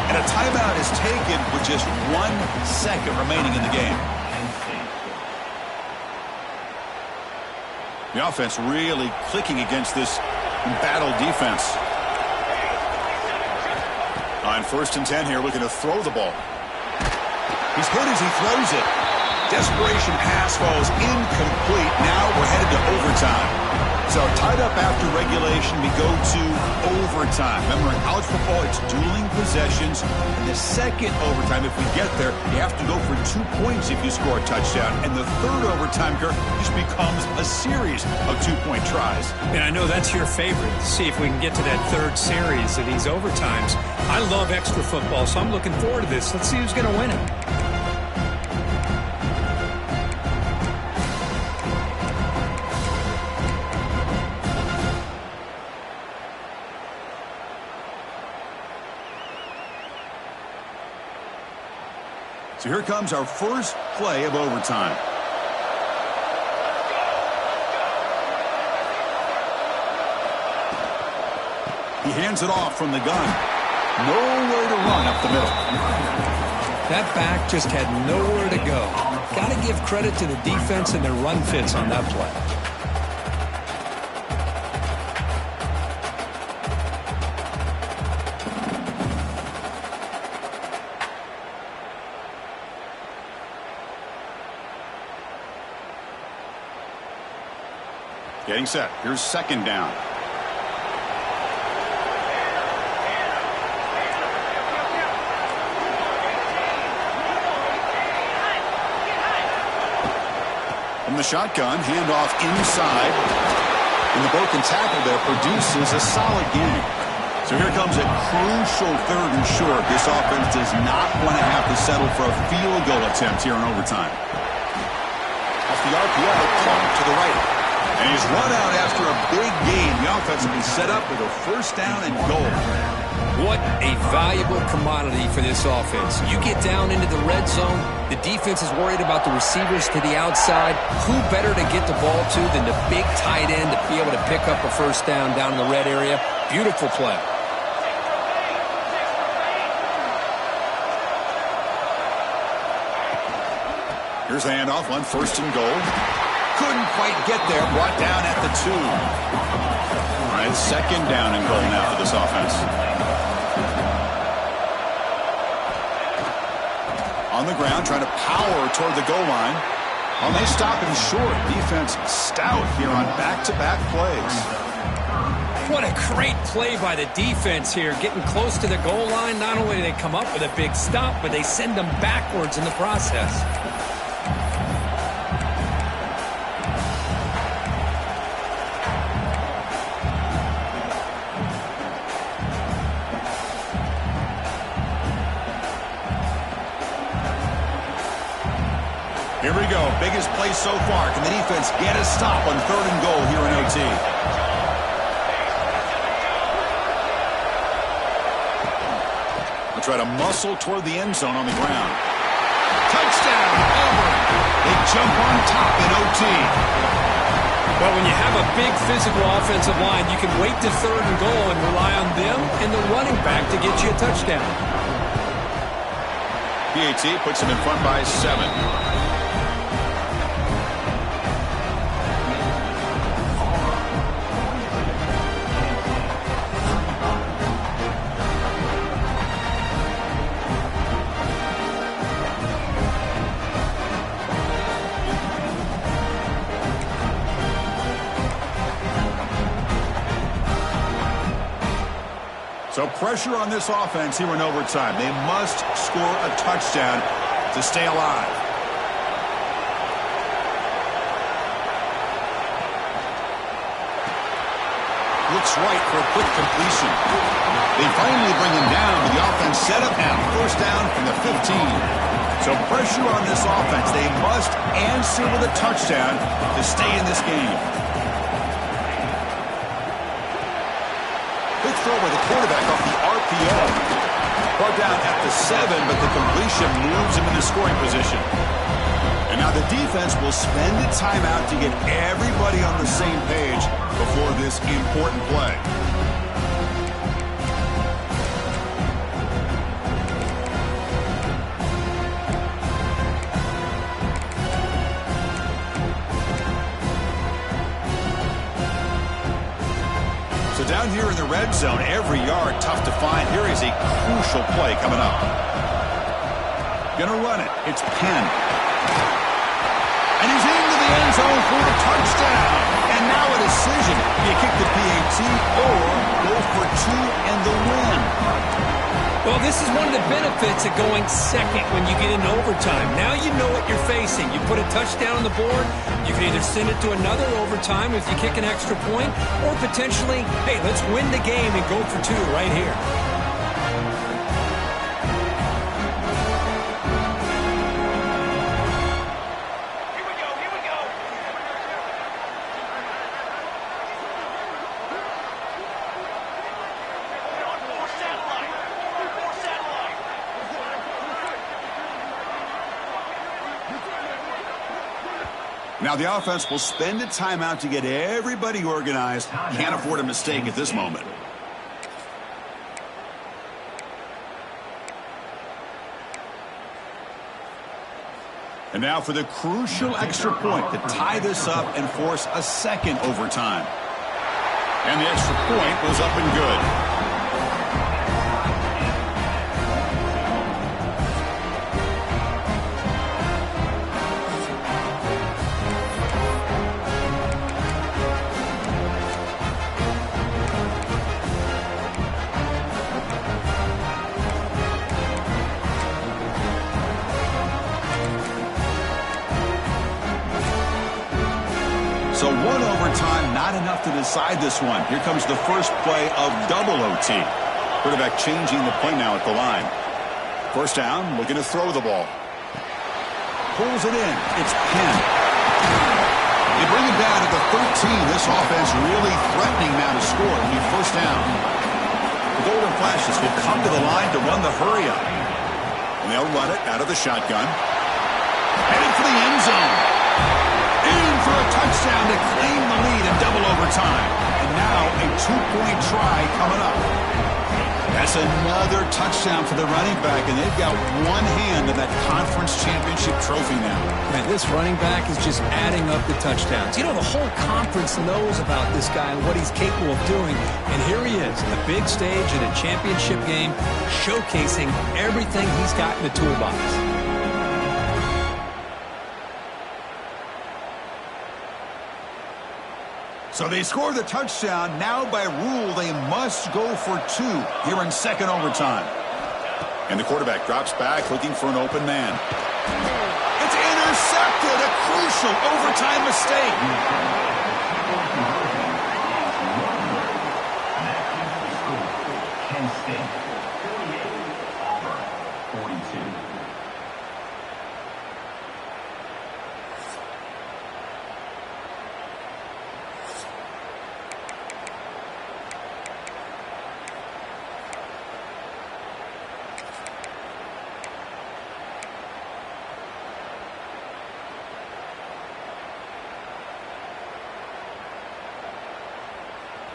Speaker 1: And a timeout is taken with just 1 second remaining in the game. The offense really clicking against this embattled defense. On 1st and 10 here, looking to throw the ball. He's hit as he throws it. Desperation pass falls incomplete. Now we're headed to overtime. So tied up after regulation, we go to overtime. Remember, in college football, it's dueling possessions. And the second overtime, if we get there, you have to go for 2 points if you score a touchdown. And the third overtime, Kirk, just becomes a series of 2-point tries.
Speaker 2: And I know that's your favorite, to see if we can get to that third series of these overtimes. I love extra football, so I'm looking forward to this. Let's see who's going to win it.
Speaker 1: So here comes our first play of overtime. He hands it off from the gun. Nowhere to run up the middle.
Speaker 2: That back just had nowhere to go. Got to give credit to the defense and their run fits on that play.
Speaker 1: Getting set. Here's 2nd down. From the shotgun, handoff inside. And the broken tackle there produces a solid gain. So here comes a crucial 3rd and short. This offense does not want to have to settle for a field goal attempt here in overtime. Off the RPO, clock to the right. And he's run out after a big gain. The offense will be set up with a 1st down and goal.
Speaker 2: What a valuable commodity for this offense. You get down into the red zone, the defense is worried about the receivers to the outside. Who better to get the ball to than the big tight end to be able to pick up a first down in the red area? Beautiful play.
Speaker 1: Here's the handoff on 1st and goal. Couldn't quite get there. Brought down at the 2. All right, 2nd down and goal now for this offense. On the ground, trying to power toward the goal line. Oh, they stop him short. Defense stout here on back-to-back plays.
Speaker 2: What a great play by the defense here. Getting close to the goal line, not only do they come up with a big stop, but they send them backwards in the process.
Speaker 1: Here we go. Biggest play so far. Can the defense get a stop on 3rd and goal here in OT? They'll try to muscle toward the end zone on the ground. Touchdown, Auburn. They jump on top in OT.
Speaker 2: Well, when you have a big physical offensive line, you can wait to 3rd and goal and rely on them and the running back to get you a touchdown.
Speaker 1: M.O.E.T. puts them in front by 7. So pressure on this offense here in overtime. They must score a touchdown to stay alive. Looks right for a quick completion. They finally bring him down, but the offense set up now. 1st down from the 15. So pressure on this offense. They must answer with a touchdown to stay in this game. Quick throw by the quarterback off the RPO. Brought down at the 7, but the completion moves him into scoring position. And now the defense will spend a timeout to get everybody on the same page before this important play. So down here in the red zone, every yard tough to find. Here is a crucial play coming up. Gonna run it. It's Penn. And he's into the end zone for the touchdown. And now a decision. Do you kick the PAT or go for 2 and the win?
Speaker 2: Well, this is one of the benefits of going second when you get into overtime. Now you know what you're facing. You put a touchdown on the board, you can either send it to another overtime if you kick an extra point, or potentially, hey, let's win the game and go for 2 right here.
Speaker 1: Now the offense will spend a timeout to get everybody organized. Can't afford a mistake at this moment. And now for the crucial extra point to tie this up and force a 2nd overtime. And the extra point was up and good. So 1 overtime, not enough to decide this one. Here comes the first play of double OT. Quarterback changing the play now at the line. 1st down, looking to throw the ball. Pulls it in. It's Penn. They bring it down to the 13. This offense really threatening now to score. It'll be 1st down. The Golden Flashes will come to the line to run the hurry up. And they'll run it out of the shotgun. Headed for the end zone. In for a touchdown to claim the lead in double overtime. And now a two-point try coming up. That's another touchdown for the running back, and they've got one hand in that conference championship trophy now.
Speaker 2: Man, this running back is just adding up the touchdowns. You know, the whole conference knows about this guy and what he's capable of doing. And here he is, the big stage in a championship game, showcasing everything he's got in the toolbox.
Speaker 1: So they score the touchdown. Now by rule, they must go for two here in second overtime. And the quarterback drops back looking for an open man. It's intercepted. A crucial overtime mistake.
Speaker 4: Kent State 48, Auburn 42.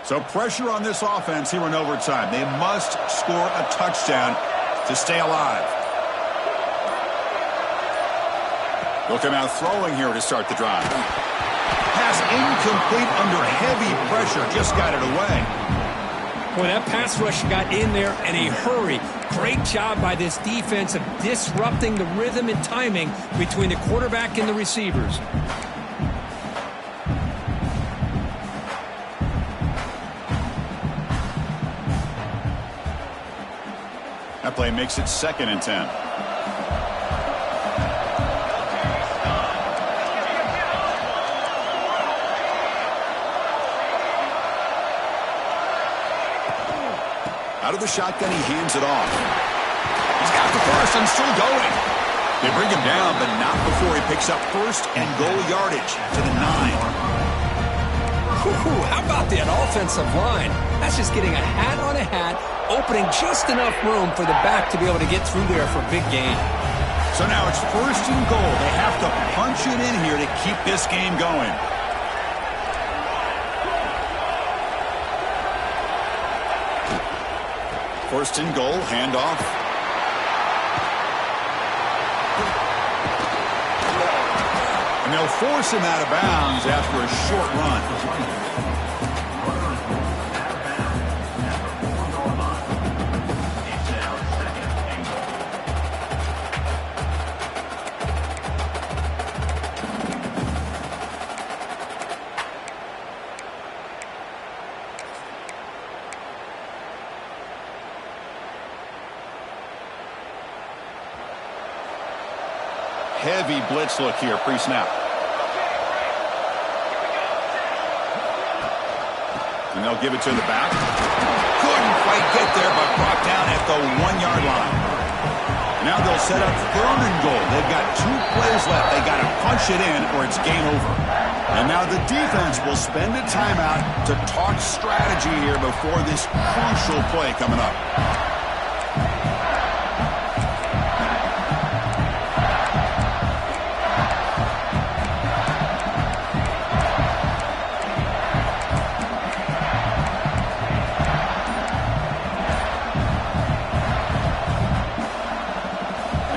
Speaker 1: So pressure on this offense here in overtime. They must score a touchdown to stay alive. They'll come out throwing here to start the drive. Pass incomplete under heavy pressure. Just got it away.
Speaker 2: Boy, that pass rush got in there in a hurry. Great job by this defense of disrupting the rhythm and timing between the quarterback and the receivers.
Speaker 1: That play makes it 2nd and 10. Out of the shotgun, he hands it off. He's got the first and still going. They bring him down, but not before he picks up first and goal yardage to the 9.
Speaker 2: Ooh, how about that offensive line? That's just getting a hat on a hat, opening just enough room for the back to be able to get through there for a big gain.
Speaker 1: So now it's 1st and goal. They have to punch it in here to keep this game going. First and goal, handoff. And they'll force him out of bounds after a short run. Heavy blitz look here, pre-snap. And they'll give it to the back. Couldn't quite get there, but brought down at the 1-yard line. Now they'll set up 3rd and goal. They've got 2 plays left. They got to punch it in or it's game over. And now the defense will spend a timeout to talk strategy here before this crucial play coming up.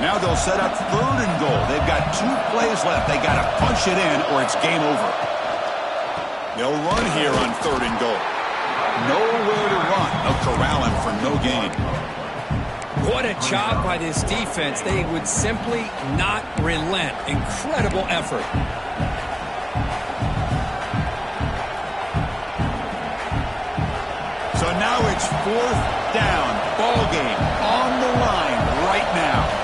Speaker 1: Now they'll set up 3rd and goal. They've got 2 plays left. They got to punch it in or it's game over. They'll run here on 3rd and goal. Nowhere to run. They'll corral him for no gain.
Speaker 2: What a job by this defense. They would simply not relent. Incredible effort.
Speaker 1: So now it's 4th down. Ball game on the line right now.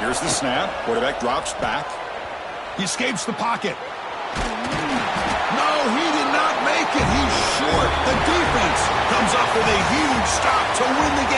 Speaker 1: Here's the snap. Quarterback drops back. He escapes the pocket. No, he did not make it. He's short. The defense comes up with a huge stop to win the game.